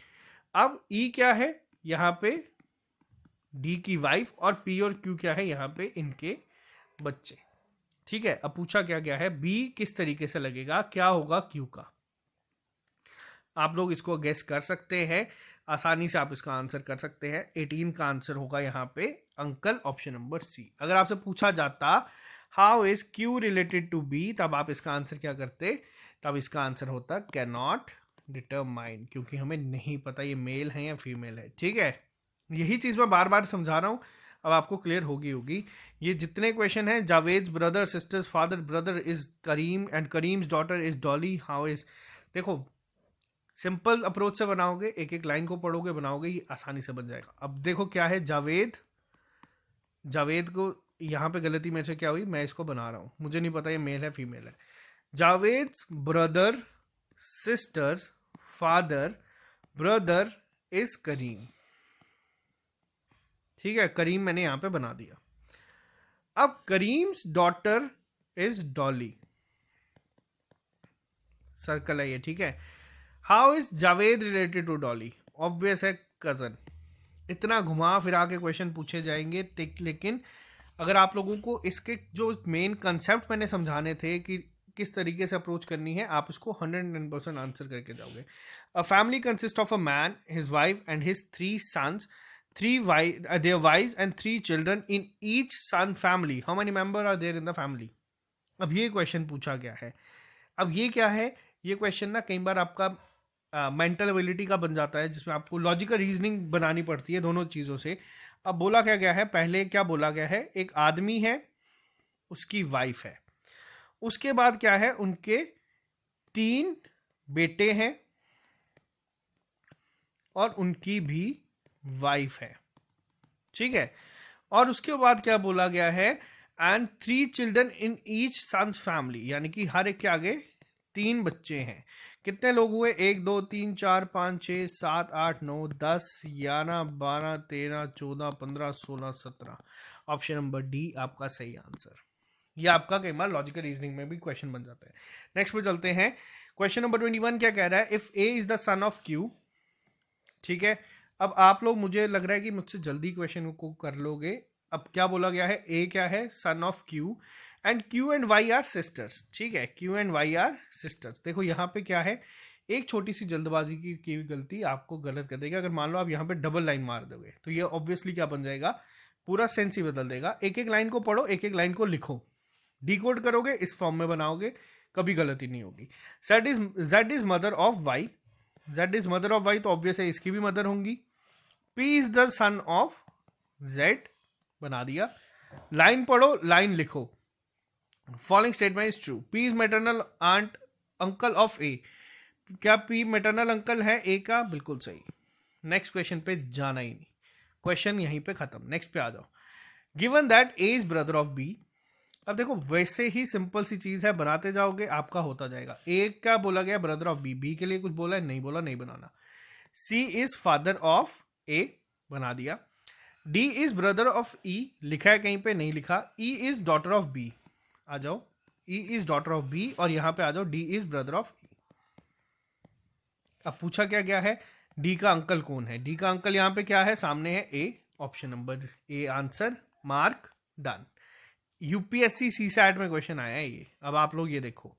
अब ई क्या है यहां पे, डी की वाइफ, और पी और क्यू क्या है यहाँ पे, इनके बच्चे, ठीक है। अब पूछा क्या गया है, बी किस तरीके से लगेगा, क्या होगा क्यू का। आप लोग इसको गेस कर सकते हैं, आसानी से आप इसका आंसर कर सकते हैं। 18 का आंसर होगा यहाँ पे अंकल, ऑप्शन नंबर सी। अगर आपसे पूछा जाता how is Q related to B, तब आप इसका आंसर क्या करते, तब इसका आंसर होता कैन नॉट डिटरमाइन, क्योंकि हमें नहीं पता ये मेल है या फीमेल है, ठीक है। यही चीज मैं बार बार समझा रहा हूं, अब आपको क्लियर होगी। ये जितने क्वेश्चन हैं, Javed brother, sisters father brother is Karim and Karim's daughter is Dolly, how is, देखो सिंपल अप्रोच से बनाओगे, एक एक लाइन को पढ़ोगे, बनाओगे, ये आसानी से बन जाएगा। अब देखो क्या है, जावेद, जावेद को यहाँ पे गलती मेरे से क्या हुई, मैं इसको बना रहा हूँ, मुझे नहीं पता ये मेल है फीमेल है। Javed brother sisters father brother is Karim, ठीक है, करीम मैंने यहां पे बना दिया। अब Karim's daughter is Dolly, circle है ये, ठीक है। How is Javed related to Dolly, obvious है कजन। इतना घुमा फिरा के क्वेश्चन पूछे जाएंगे, लेकिन अगर आप लोगों को इसके जो मेन कंसेप्ट मैंने समझाने थे कि किस तरीके से अप्रोच करनी है, आप इसको 110% आंसर करके जाओगे। A family consist of a man, his wife and his 3 sons, their wives and 3 children in each son family. How many members are there in the family? अब ये क्वेश्चन पूछा गया है। अब ये क्या है, ये क्वेश्चन ना कई बार आपका मेंटल एबिलिटी का बन जाता है, जिसमें आपको लॉजिकल रीजनिंग बनानी पड़ती है दोनों चीज़ों से। अब बोला क्या गया है, पहले क्या बोला गया है, एक आदमी है, उसकी वाइफ है, उसके बाद क्या है, उनके 3 बेटे हैं और उनकी भी वाइफ है, ठीक है। और उसके बाद क्या बोला गया है, and 3 children in each son's family, यानी कि हर एक के आगे 3 बच्चे हैं। कितने लोग हुए, 1 2 3 4 5 6 7 8 9 10 11 12 13 14 15 16 17। ऑप्शन नंबर डी आपका सही आंसर। ये आपका कई बार लॉजिकल रीजनिंग में भी क्वेश्चन बन जाता है। नेक्स्ट पे चलते हैं। क्वेश्चन नंबर 21 क्या कह रहा है, if A is the son of Q, ठीक है। अब आप लोग, मुझे लग रहा है कि मुझसे जल्दी क्वेश्चन को कर लोगे। अब क्या बोला गया है, ए क्या है, son of Q, and Q and Y are sisters, ठीक है, Q and Y are sisters. देखो यहाँ पे क्या है, एक छोटी सी जल्दबाजी की हुई गलती आपको गलत कर देगा। अगर मान लो आप यहाँ पे डबल लाइन मार दोगे तो ये ऑब्वियसली क्या बन जाएगा, पूरा सेंस ही बदल देगा। एक एक लाइन को पढ़ो, एक एक लाइन को लिखो, डिकोड करोगे, इस फॉर्म में बनाओगे, कभी गलती नहीं होगी। Z is mother of Y, Z is mother of Y, तो ऑब्वियस है इसकी भी मदर होंगी। P is the son of Z, बना दिया। लाइन पढ़ो, लाइन लिखो। Following statement is true, P is maternal aunt uncle of A, क्या पी मैटरनल अंकल है ए का, बिल्कुल सही। नेक्स्ट क्वेश्चन पे जाना ही नहीं, क्वेश्चन यहीं पे खत्म। नेक्स्ट पे आ जाओ। Given that A is brother of B, अब देखो वैसे ही सिंपल सी चीज है, बनाते जाओगे आपका होता जाएगा। ए क्या बोला गया, ब्रदर ऑफ बी, बी के लिए कुछ बोला है, नहीं बोला, नहीं बनाना। C is father of A, बना दिया। D is brother of E, लिखा है कहीं पे, नहीं लिखा। E is daughter of B, आ जाओ, E is daughter of B, और यहां पे आ जाओ, D is brother of E. अब पूछा क्या गया है, डी का अंकल कौन है, डी का अंकल यहां पे क्या है, सामने है A, option number A answer, mark, done. UPSC CSAT में क्वेश्चन आया है ये। अब आप लोग ये देखो,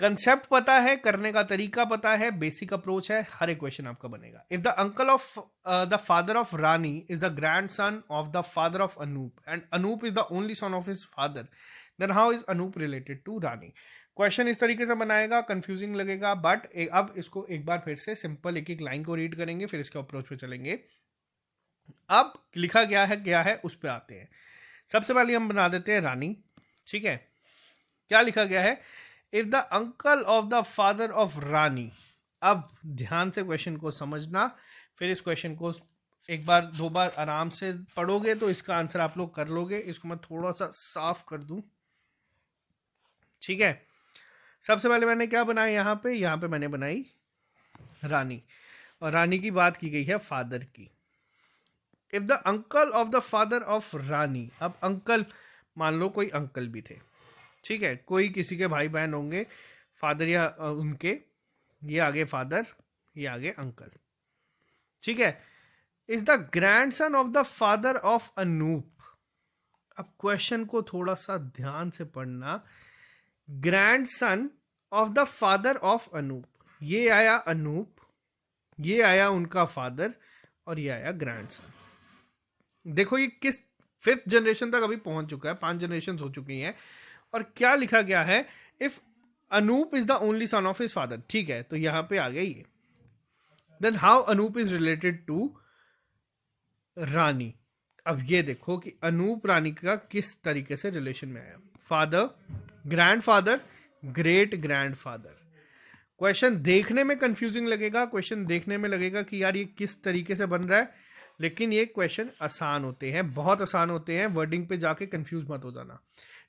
कंसेप्ट पता है, करने का तरीका पता है, बेसिक अप्रोच है, हर एक क्वेश्चन आपका बनेगा. If the uncle of the father of Rani is the grandson of the father of Anoop and Anoop is the only son of his father, then how is Anoop related to Rani. Question इस तरीके से बनाएगा, confusing लगेगा, but अब इसको एक बार फिर से सिंपल एक एक लाइन को रीड करेंगे, फिर इसके अप्रोच पे चलेंगे. अब लिखा क्या है उस पे आते हैं. सबसे पहले हम बना देते हैं रानी. ठीक है, क्या लिखा गया है? If the uncle of the father of Rani. अब ध्यान से क्वेश्चन को समझना, फिर इस क्वेश्चन को एक बार दो बार आराम से पढ़ोगे तो इसका आंसर आप लोग कर लोगे. इसको मैं थोड़ा सा साफ कर दूं. ठीक है, सबसे पहले मैंने क्या बनाया यहाँ पे मैंने बनाई रानी, और रानी की बात की गई है फादर की. If the uncle of the father of Rani. अब अंकल, मान लो कोई अंकल भी थे. ठीक है, कोई किसी के भाई बहन होंगे, फादर या उनके, ये आगे फादर, ये आगे अंकल. ठीक है, is the grandson of the father of Anoop. अब क्वेश्चन को थोड़ा सा ध्यान से पढ़ना. Grandson of the father of Anoop, ये आया अनूप, ये आया उनका फादर, और ये आया ग्रैंड सन. देखो ये किस 5th जनरेशन तक अभी पहुंच चुका है, 5 जनरेशन हो चुकी हैं. और क्या लिखा गया है? If Anoop is the only son of his father. ठीक है, तो यहां पे आ गया ये. Then how Anoop is related to Rani. अब ये देखो कि अनूप रानी का किस तरीके से रिलेशन में आया. Father, grandfather, great grandfather. Question देखने में कंफ्यूजिंग लगेगा, क्वेश्चन देखने में लगेगा कि यार ये किस तरीके से बन रहा है, लेकिन ये क्वेश्चन आसान होते हैं, बहुत आसान होते हैं. वर्डिंग पे जाके कंफ्यूज मत हो जाना.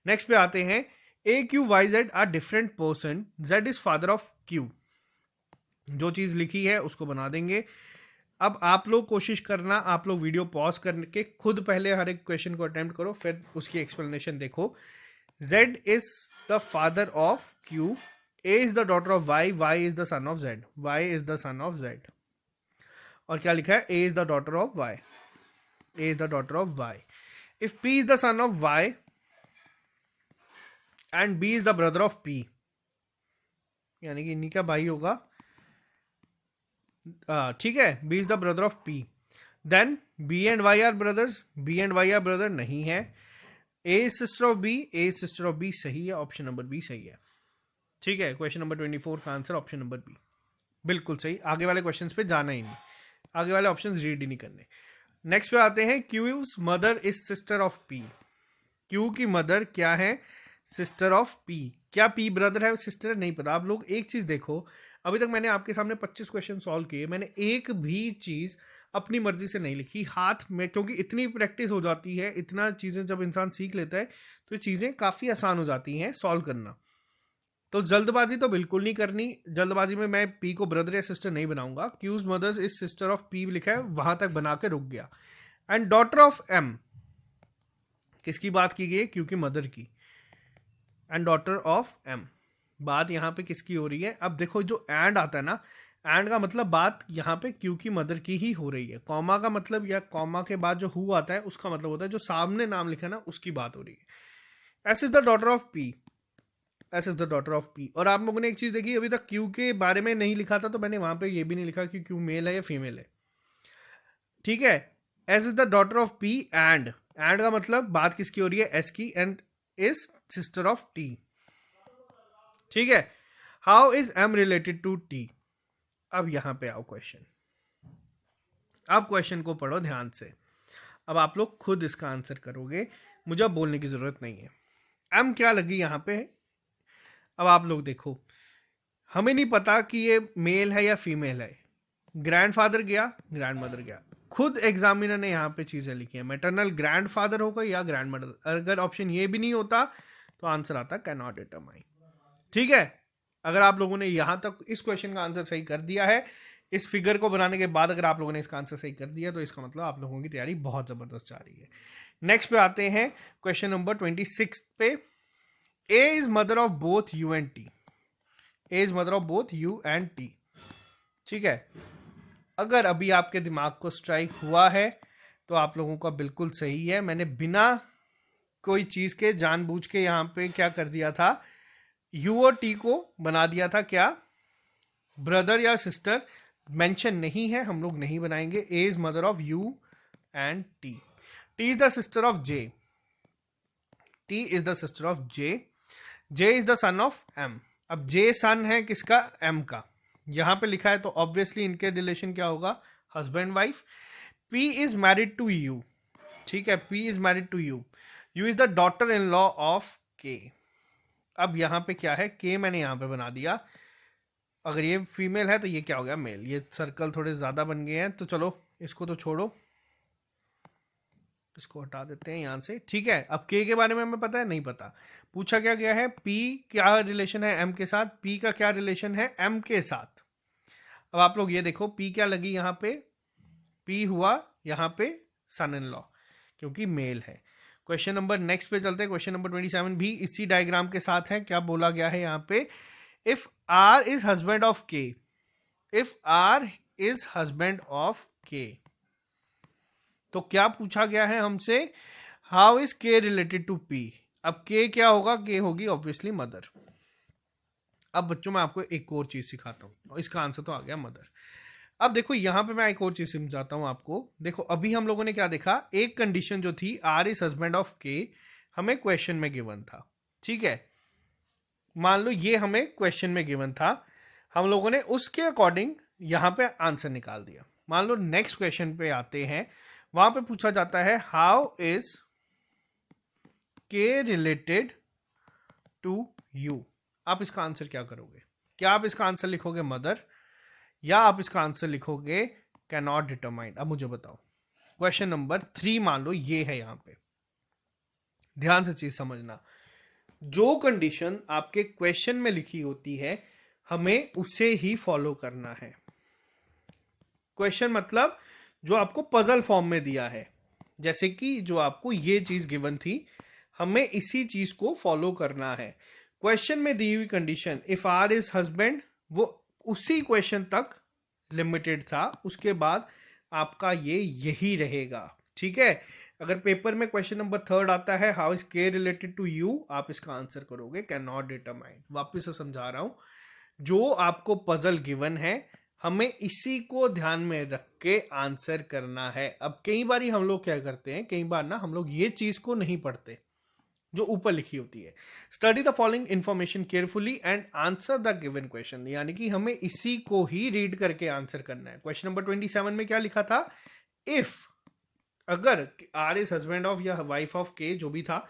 नेक्स्ट पे आते हैं. A Q Y Z are different person, Z is father of Q. जो चीज लिखी है उसको बना देंगे. अब आप लोग कोशिश करना, आप लोग वीडियो पॉज करके खुद पहले हर एक क्वेश्चन को अटेम्प्ट करो, फिर उसकी एक्सप्लेनेशन देखो. Z is the father of Q, A is the daughter of Y, Y is the son of Z, Y is the son of Z. और क्या लिखा है? A is the daughter of Y, A is the daughter of Y. If P is the son of Y and B is the brother of P, यानी कि इन्हीं का भाई होगा. ठीक है, B is the brother of P, then B and Y are brothers, B and Y are brother नहीं है. A is sister of B, A is sister of B सही है, ऑप्शन नंबर बी सही है. ठीक है, क्वेश्चन नंबर 24 का answer option number B बिल्कुल सही. आगे वाले क्वेश्चंस पे जाना ही नहीं, आगे वाले ऑप्शंस रीड ही नहीं करने. नेक्स्ट पे आते हैं. Q's mother is sister of P. Q की मदर क्या है? Sister of P. क्या P ब्रदर है, सिस्टर नहीं पता. आप लोग एक चीज देखो, अभी तक मैंने आपके सामने 25 क्वेश्चन सॉल्व किए, मैंने एक भी चीज अपनी मर्जी से नहीं लिखी हाथ में, क्योंकि इतनी प्रैक्टिस हो जाती है, इतना चीज़ें जब इंसान सीख लेता है तो ये चीज़ें काफ़ी आसान हो जाती हैं सॉल्व करना. तो जल्दबाजी तो बिल्कुल नहीं करनी. जल्दबाजी में मैं पी को ब्रदर या सिस्टर नहीं बनाऊंगा. Q's mother's is sister of P लिखा है, वहां तक बना के रुक गया. एंड डॉटर ऑफ एम, किसकी बात की गई है? क्यू की मदर की. एंड डॉटर ऑफ एम, बात यहाँ पे किसकी हो रही है? अब देखो जो एंड आता है ना, एंड का मतलब बात यहाँ पे क्यू की मदर की ही हो रही है. कॉमा का मतलब, या कॉमा के बाद जो हु आता है उसका मतलब होता है जो सामने नाम लिखा है ना उसकी बात हो रही है. S is the daughter of P, S is the daughter of P. और आप लोगों ने एक चीज देखी, अभी तक क्यू के बारे में नहीं लिखा था, तो मैंने वहां पे ये भी नहीं लिखा कि क्यू मेल है या फीमेल है. ठीक है, S is the daughter of P and का मतलब बात किसकी हो रही है? एस की. And is sister of T. ठीक है, how is M related to T. अब यहां पे आओ क्वेश्चन. अब क्वेश्चन को पढ़ो ध्यान से. अब आप लोग खुद इसका आंसर करोगे, मुझे अब बोलने की जरूरत नहीं है. एम क्या लगी यहां पे? अब आप लोग देखो, हमें नहीं पता कि ये मेल है या फीमेल है. ग्रैंडफादर गया, ग्रैंडमदर गया. खुद एग्जामिनर ने यहाँ पे चीजें लिखी है, मैटरनल ग्रैंडफादर होगा या ग्रैंडमदर. अगर ऑप्शन ये भी नहीं होता तो आंसर आता कैन नॉट डिटरमाइन. ठीक है, अगर आप लोगों ने यहां तक इस क्वेश्चन का आंसर सही कर दिया है, इस फिगर को बनाने के बाद अगर आप लोगों ने इसका आंसर सही कर दिया, तो इसका मतलब आप लोगों की तैयारी बहुत जबरदस्त जा रही है. नेक्स्ट पे आते हैं क्वेश्चन नंबर 26 पे. A is mother of both U and T. A is mother of both U and T. ठीक है, अगर अभी आपके दिमाग को स्ट्राइक हुआ है तो आप लोगों का बिल्कुल सही है. मैंने बिना कोई चीज के जानबूझ के यहाँ पे क्या कर दिया था, यू और टी को बना दिया था क्या, ब्रदर या सिस्टर, मेंशन नहीं है, हम लोग नहीं बनाएंगे। A is mother of U and T. T is the sister of J, T is the sister of J, J is the son of M. अब जे सन है किसका, एम का, यहां पे लिखा है तो ऑब्वियसली इनके रिलेशन क्या होगा, husband wife. P is married to U, ठीक है, P is married to U, U is the daughter in law of K. अब यहां पे क्या है, के मैंने यहां पे बना दिया, अगर ये फीमेल है तो ये क्या हो गया, मेल। ये सर्कल थोड़े ज्यादा बन गए हैं, तो चलो इसको तो छोड़ो, इसको हटा देते हैं यहां से, ठीक है। अब के बारे में हमें पता है, नहीं पता। पूछा क्या गया है, पी क्या रिलेशन है एम के साथ, पी का क्या रिलेशन है एम के साथ। अब आप लोग ये देखो, पी क्या लगी यहां पे, पी हुआ यहां पे सन इन लॉ, क्योंकि मेल है। क्वेश्चन नंबर नेक्स्ट पे चलते हैं, क्वेश्चन नंबर 27 भी इसी डायग्राम के साथ है। क्या बोला गया है यहाँ पे, if R is husband of K, if R is husband of K, तो क्या पूछा गया है हमसे, how is K related to P. अब के क्या होगा, के होगी ऑब्वियसली मदर। अब बच्चों मैं आपको एक और चीज सिखाता हूं, इसका आंसर तो आ गया मदर। अब देखो यहां पे मैं एक और चीज समझाता हूं आपको। देखो अभी हम लोगों ने क्या देखा, एक कंडीशन जो थी आर इज हस्बैंड ऑफ के, हमें क्वेश्चन में गिवन था, ठीक है। मान लो ये हमें क्वेश्चन में गिवन था, हम लोगों ने उसके अकॉर्डिंग यहां पे आंसर निकाल दिया। मान लो नेक्स्ट क्वेश्चन पे आते हैं, वहां पे पूछा जाता है how is K related to you. आप इसका आंसर क्या करोगे, क्या आप इसका आंसर लिखोगे मदर, या आप इसका आंसर लिखोगे कैन नॉट डिटरमाइन। अब मुझे बताओ, क्वेश्चन नंबर 3 मान लो ये है, यहां पे ध्यान से चीज समझना, जो कंडीशन आपके क्वेश्चन में लिखी होती है हमें उसे ही फॉलो करना है। क्वेश्चन मतलब जो आपको पजल फॉर्म में दिया है, जैसे कि जो आपको ये चीज गिवन थी, हमें इसी चीज को फॉलो करना है। क्वेश्चन में दी हुई condition if R is husband, वो उसी क्वेश्चन तक लिमिटेड था, उसके बाद आपका ये यही रहेगा, ठीक है। अगर पेपर में क्वेश्चन नंबर 3 आता है how is K related to you, आप इसका आंसर करोगे कैन नॉट डिटरमाइन। वापिस से समझा रहा हूं, जो आपको पजल गिवन है हमें इसी को ध्यान में रख के आंसर करना है। अब कई बार हम लोग क्या करते हैं, कई बार ना हम लोग ये चीज को नहीं पढ़ते जो ऊपर लिखी होती है। Study the following information carefully and answer the given question, यानी कि हमें इसी को ही रीड करके आंसर करना है। क्वेश्चन नंबर 27 में क्या लिखा था, इफ, अगर आर इज हस्बैंड ऑफ या वाइफ ऑफ के, जो भी था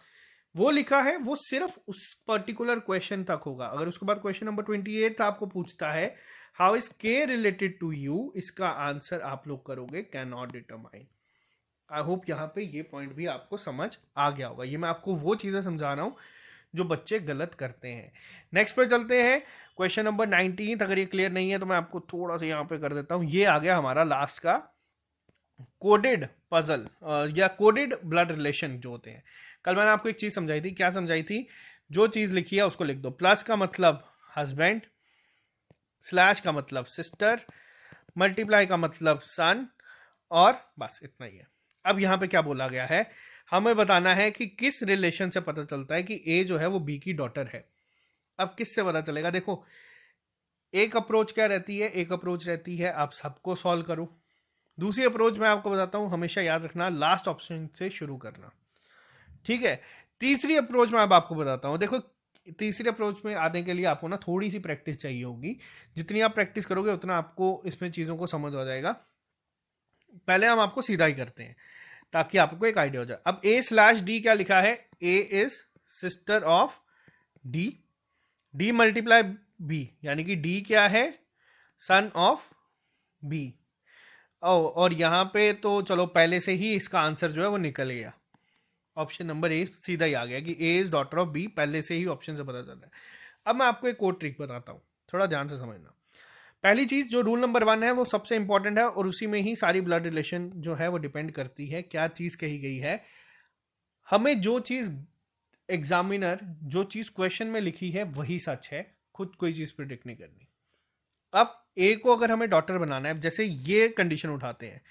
वो लिखा है, वो सिर्फ उस पर्टिकुलर क्वेश्चन तक होगा। अगर उसके बाद क्वेश्चन नंबर 28 था, आपको पूछता है how is K related to you, इसका आंसर आप लोग करोगे can not determine. I hope यहाँ पे ये पॉइंट भी आपको समझ आ गया होगा। ये मैं आपको वो चीजें समझा रहा हूँ जो बच्चे गलत करते हैं। नेक्स्ट पे चलते हैं, क्वेश्चन नंबर 19। अगर ये क्लियर नहीं है तो मैं आपको थोड़ा सा यहाँ पे कर देता हूँ। ये आ गया हमारा लास्ट का कोडेड पजल या कोडेड ब्लड रिलेशन जो होते हैं। कल मैंने आपको एक चीज समझाई थी, क्या समझाई थी, जो चीज लिखी है उसको लिख दो। प्लस का मतलब हस्बैंड, स्लैश का मतलब सिस्टर, मल्टीप्लाई का मतलब सन, और बस इतना ही है। अब यहां पे क्या बोला गया है, हमें बताना है कि किस रिलेशन से पता चलता है कि ए जो है वो बी की डॉटर है। अब किससे पता चलेगा, देखो एक अप्रोच क्या रहती है, एक अप्रोच रहती है आप सबको सॉल्व करो। दूसरी अप्रोच मैं आपको बताता हूं, हमेशा याद रखना लास्ट ऑप्शन से शुरू करना, ठीक है। तीसरी अप्रोच मैं अब आपको बताता हूं। देखो तीसरी अप्रोच में आने के लिए आपको ना थोड़ी सी प्रैक्टिस चाहिए होगी, जितनी आप प्रैक्टिस करोगे उतना आपको इसमें चीजों को समझ आ जाएगा। पहले हम आपको सीधा ही करते हैं ताकि आपको एक आइडिया हो जाए। अब ए स्लैश डी क्या लिखा है, A is sister of D, D multiply B, यानी कि डी क्या है, सन ऑफ बी। और यहां पे तो चलो पहले से ही इसका आंसर जो है वो निकल गया, ऑप्शन नंबर ए सीधा ही आ गया कि ए इज डॉटर ऑफ बी, पहले से ही ऑप्शन से पता चल रहा है। अब मैं आपको एक और ट्रिक बताता हूं, थोड़ा ध्यान से समझना। पहली चीज जो रूल नंबर 1 है वो सबसे इंपॉर्टेंट है, और उसी में ही सारी ब्लड रिलेशन जो है वो डिपेंड करती है। क्या चीज कही गई है, हमें जो चीज एग्जामिनर, जो चीज क्वेश्चन में लिखी है वही सच है, खुद कोई चीज प्रिडिक्ट नहीं करनी। अब ए को अगर हमें डॉटर बनाना है, जैसे ये कंडीशन उठाते हैं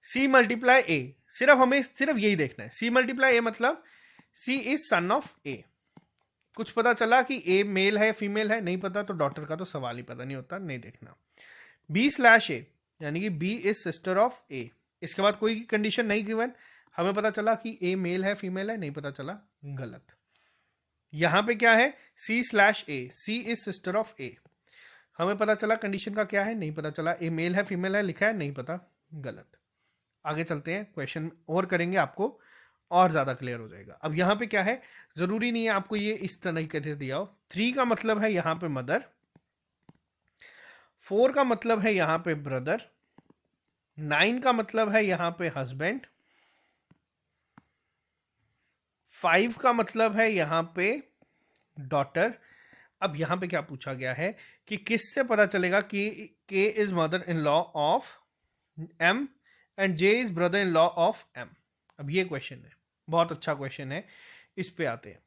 सी मल्टीप्लाई ए, सिर्फ हमें सिर्फ यही देखना है, सी मल्टीप्लाई ए मतलब सी इज सन ऑफ ए। कुछ पता चला कि ए मेल है फीमेल है, नहीं पता तो डॉटर का तो सवाल ही पता नहीं होता, नहीं देखना। B/A यानी कि B is sister of A, इसके बाद कोई कंडीशन नहीं गिवन, हमें पता चला कि ए मेल है फीमेल है, नहीं पता चला, गलत। यहां पे क्या है C/A, C is sister of A, हमें पता चला कंडीशन का क्या है, नहीं पता चला, ए मेल है फीमेल है लिखा है, नहीं पता, गलत। आगे चलते हैं, क्वेश्चन और करेंगे, आपको और ज्यादा क्लियर हो जाएगा। अब यहां पे क्या है, जरूरी नहीं है आपको ये इस तरीके से दिया हो। 3 का मतलब है यहां पे मदर, 4 का मतलब है यहां पे ब्रदर, 9 का मतलब है यहां पे हस्बैंड, 5 का मतलब है यहां पे डॉटर। अब यहां पे क्या पूछा गया है कि किससे पता चलेगा कि K is mother in law of M and J is brother in law of M. अब ये क्वेश्चन है, बहुत अच्छा क्वेश्चन है, इस पे आते हैं।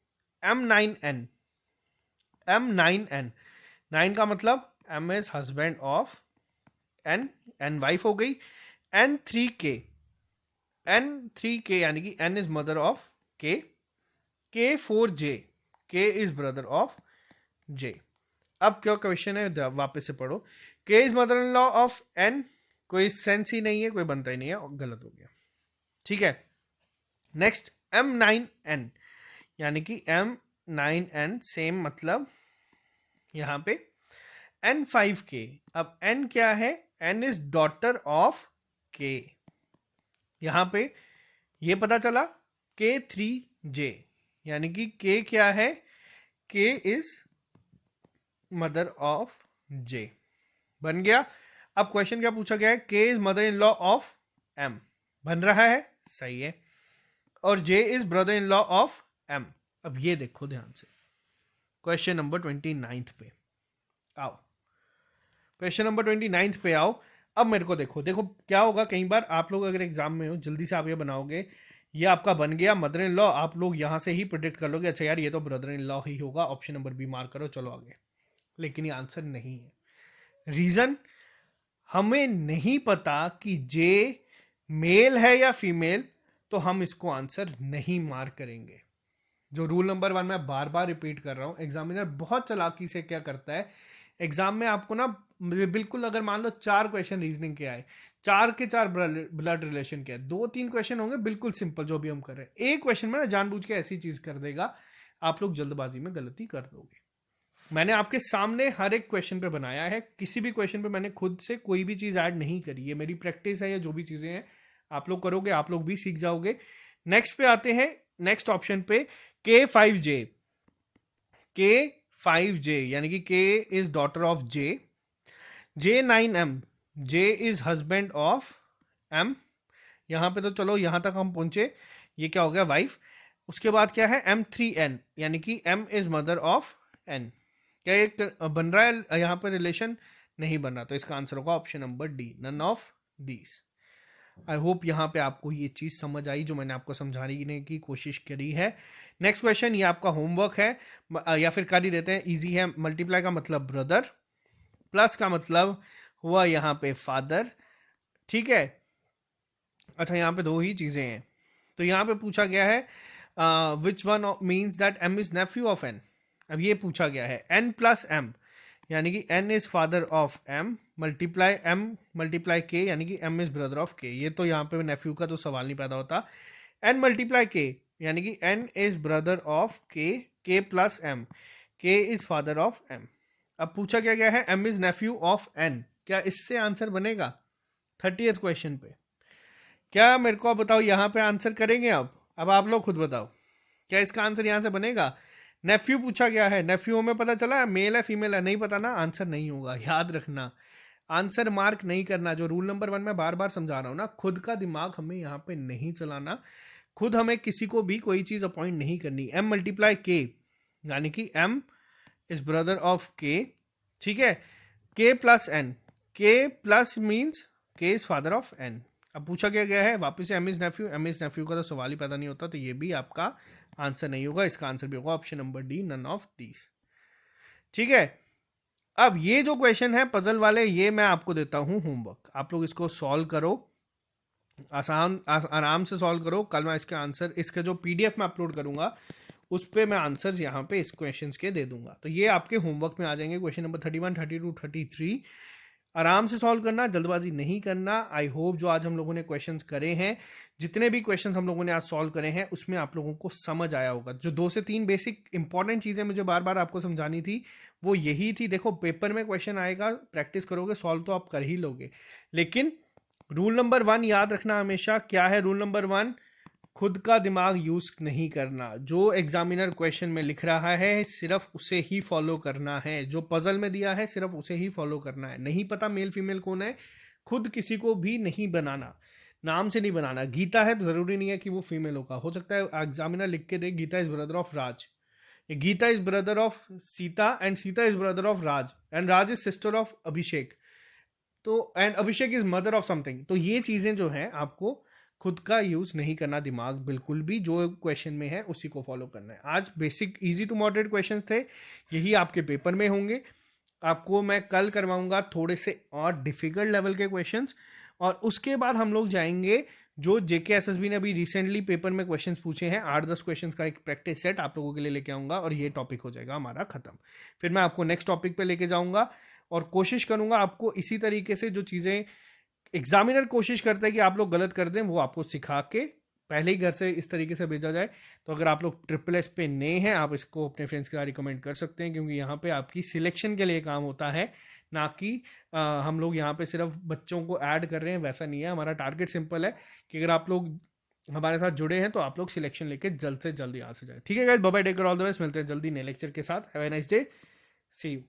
M9N, M9N, 9 का मतलब M is husband of N, N wife हो गई। N3K, N3K यानी कि N is mother of K, K4J, K is brother of J। अब क्या क्वेश्चन है, वापस से पढ़ो। K is mother in law of N, कोई सेंस ही नहीं है, कोई बनता ही नहीं है, और गलत हो गया, ठीक है। नेक्स्ट M9N यानी कि M9N सेम मतलब यहां पे N5K। अब N क्या है, N is daughter of K, यहां पे ये पता चला। K3J यानी कि K क्या है, K is mother of J, बन गया। अब क्वेश्चन क्या पूछा गया है, K is mother in law of M, बन रहा है, सही है, और J is brother in law of M। अब ये देखो ध्यान से, क्वेश्चन नंबर 29 पे आओ, क्वेश्चन नंबर 29 पे आओ। अब मेरे को देखो, देखो क्या होगा, कई बार आप लोग अगर एग्जाम में हो, जल्दी से आप ये बनाओगे, ये आपका बन गया मदर इन लॉ, आप लोग यहां से ही प्रेडिक्ट कर लोगे, अच्छा यार ये तो ब्रदर इन लॉ ही होगा, ऑप्शन नंबर बी मार्क करो, चलो आगे। लेकिन ये आंसर नहीं है। रीजन, हमें नहीं पता कि जे मेल है या फीमेल, तो हम इसको आंसर नहीं मार्क करेंगे। जो रूल नंबर 1 मैं बार बार रिपीट कर रहा हूं, एग्जामिनर बहुत चालाकी से क्या करता है, एग्जाम में आपको ना बिल्कुल, अगर मान लो 4 क्वेश्चन रीजनिंग के आए, 4 के 4 ब्लड रिलेशन के, 2-3 क्वेश्चन होंगे बिल्कुल सिंपल जो भी हम कर रहे हैं, एक क्वेश्चन में ना जानबूझ के ऐसी चीज कर देगा, आप लोग जल्दबाजी में गलती कर दोगे। मैंने आपके सामने हर एक क्वेश्चन पे बनाया है, किसी भी क्वेश्चन पे मैंने खुद से कोई भी चीज ऐड नहीं करी, ये मेरी प्रैक्टिस है, या जो भी चीजें हैं आप लोग करोगे आप लोग भी सीख जाओगे। नेक्स्ट पे आते हैं, नेक्स्ट ऑप्शन पे K5J, K5J यानी कि K is daughter of J, J9M, J is husband of M। यहां पे तो चलो यहां तक हम पहुंचे, ये क्या हो गया, वाइफ। उसके बाद क्या है, M3N यानी कि M is mother of N। क्या एक बन रहा है यहां पर रिलेशन, नहीं बन रहा, तो इसका आंसर होगा option number D, none of these. I hope यहां पे आपको ये चीज समझ आई जो मैंने आपको समझाने की कोशिश करी है। नेक्स्ट क्वेश्चन, ये आपका होमवर्क है, या फिर कर ही देते हैं, इजी है। मल्टीप्लाई का मतलब ब्रदर, प्लस का मतलब हुआ यहां पे फादर, ठीक है। अच्छा यहां पे 2 ही चीजें हैं, तो यहां पे पूछा गया है which one means that M is Neiphiu of N। अब ये पूछा गया है N प्लस M यानी कि N is father of M, multiply M multiply K यानी कि M is brother of K। ये तो यहाँ पे नेफ्यू का तो सवाल नहीं पैदा होता। N मल्टीप्लाई K यानी कि N is brother of K, K plus M, K is father of M। अब पूछा क्या गया है, M is Neiphiu of N, क्या इससे आंसर बनेगा 30th क्वेश्चन पे? क्या मेरे को बताओ, यहाँ पे आंसर करेंगे? अब आप लोग खुद बताओ, क्या इसका आंसर यहाँ से बनेगा? नेफ्यू पूछा गया है, नेफ्यू में पता चला मेल है फीमेल है, नहीं पता ना, आंसर नहीं होगा। याद रखना, आंसर मार्क नहीं करना, जो रूल नंबर 1 में बार बार समझा रहा हूं ना, खुद का दिमाग हमें यहाँ पे नहीं चलाना, खुद हमें किसी को भी कोई चीज अपॉइंट नहीं करनी। M मल्टीप्लाई K यानी कि M is brother of K, ठीक है। K plus N, K plus means K is father of N। अब पूछा क्या गया है वापस से, M इज नेफ्यू का तो सवाल ही पैदा नहीं होता, तो ये भी आपका आंसर नहीं होगा, इसका आंसर भी होगा option number D, none of these, ठीक है। अब ये जो क्वेश्चन है पजल वाले, ये मैं आपको देता हूं होमवर्क, आप लोग इसको सॉल्व करो, आराम से सॉल्व करो। कल मैं इसके आंसर, इसका जो PDF में अपलोड करूंगा उस पे मैं आंसर्स यहाँ पे इस क्वेश्चंस के दे दूंगा। तो ये आपके होमवर्क में आ जाएंगे, क्वेश्चन नंबर 31, 32, 33। आराम से सॉल्व करना, जल्दबाजी नहीं करना। आई होप जो आज हम लोगों ने क्वेश्चंस करे हैं, जितने भी क्वेश्चंस हम लोगों ने आज सॉल्व करे हैं, उसमें आप लोगों को समझ आया होगा। जो 2 से 3 बेसिक इंपॉर्टेंट चीज़ें मुझे बार बार आपको समझानी थी वो यही थी। देखो पेपर में क्वेश्चन आएगा, प्रैक्टिस करोगे, सॉल्व तो आप कर ही लोगे, लेकिन रूल नंबर 1 याद रखना हमेशा। क्या है रूल नंबर 1? खुद का दिमाग यूज नहीं करना। जो एग्जामिनर क्वेश्चन में लिख रहा है सिर्फ उसे ही फॉलो करना है, जो पजल में दिया है सिर्फ उसे ही फॉलो करना है। नहीं पता मेल फीमेल कौन है, खुद किसी को भी नहीं बनाना, नाम से नहीं बनाना। गीता है तो जरूरी नहीं है कि वो फीमेल होगा, हो सकता है एग्जामिनर लिख के दे Geeta is brother of Raj, Geeta is brother of Sita and Sita is brother of Raj and Raj is sister of Abhishek, तो and Abhishek is mother of something. तो ये चीजें जो हैं आपको खुद का यूज नहीं करना दिमाग बिल्कुल भी, जो क्वेश्चन में है उसी को फॉलो करना है। आज basic easy to moderate question थे, यही आपके पेपर में होंगे। आपको मैं कल करवाऊंगा थोड़े से और डिफिकल्ट लेवल के क्वेश्चंस, और उसके बाद हम लोग जाएंगे जो जेके एसएसबी ने अभी रिसेंटली पेपर में क्वेश्चंस पूछे हैं, 8-10 क्वेश्चंस का एक प्रैक्टिस सेट आप लोगों के लिए लेके आऊंगा, और ये टॉपिक हो जाएगा हमारा खत्म। फिर मैं आपको नेक्स्ट टॉपिक पे लेके जाऊंगा और कोशिश करूंगा आपको इसी तरीके से जो चीज़ें एग्जामिनर कोशिश करता है कि आप लोग गलत कर दें, वो आपको सिखा के पहले ही घर से इस तरीके से भेजा जाए। तो अगर आप लोग SSS पे नए हैं, आप इसको अपने फ्रेंड्स के साथ रिकमेंड कर सकते हैं, क्योंकि यहाँ पे आपकी सिलेक्शन के लिए काम होता है, ना कि हम लोग यहाँ पे सिर्फ बच्चों को ऐड कर रहे हैं, वैसा नहीं है। हमारा टारगेट सिंपल है कि अगर आप लोग हमारे साथ जुड़े हैं तो आप लोग सिलेक्शन लेके जल्द से जल्द यहाँ से जाए। ठीक है guys, bye bye, take care, all the best. मिलते हैं जल्दी नए लेक्चर के साथ। Have a nice day, see you.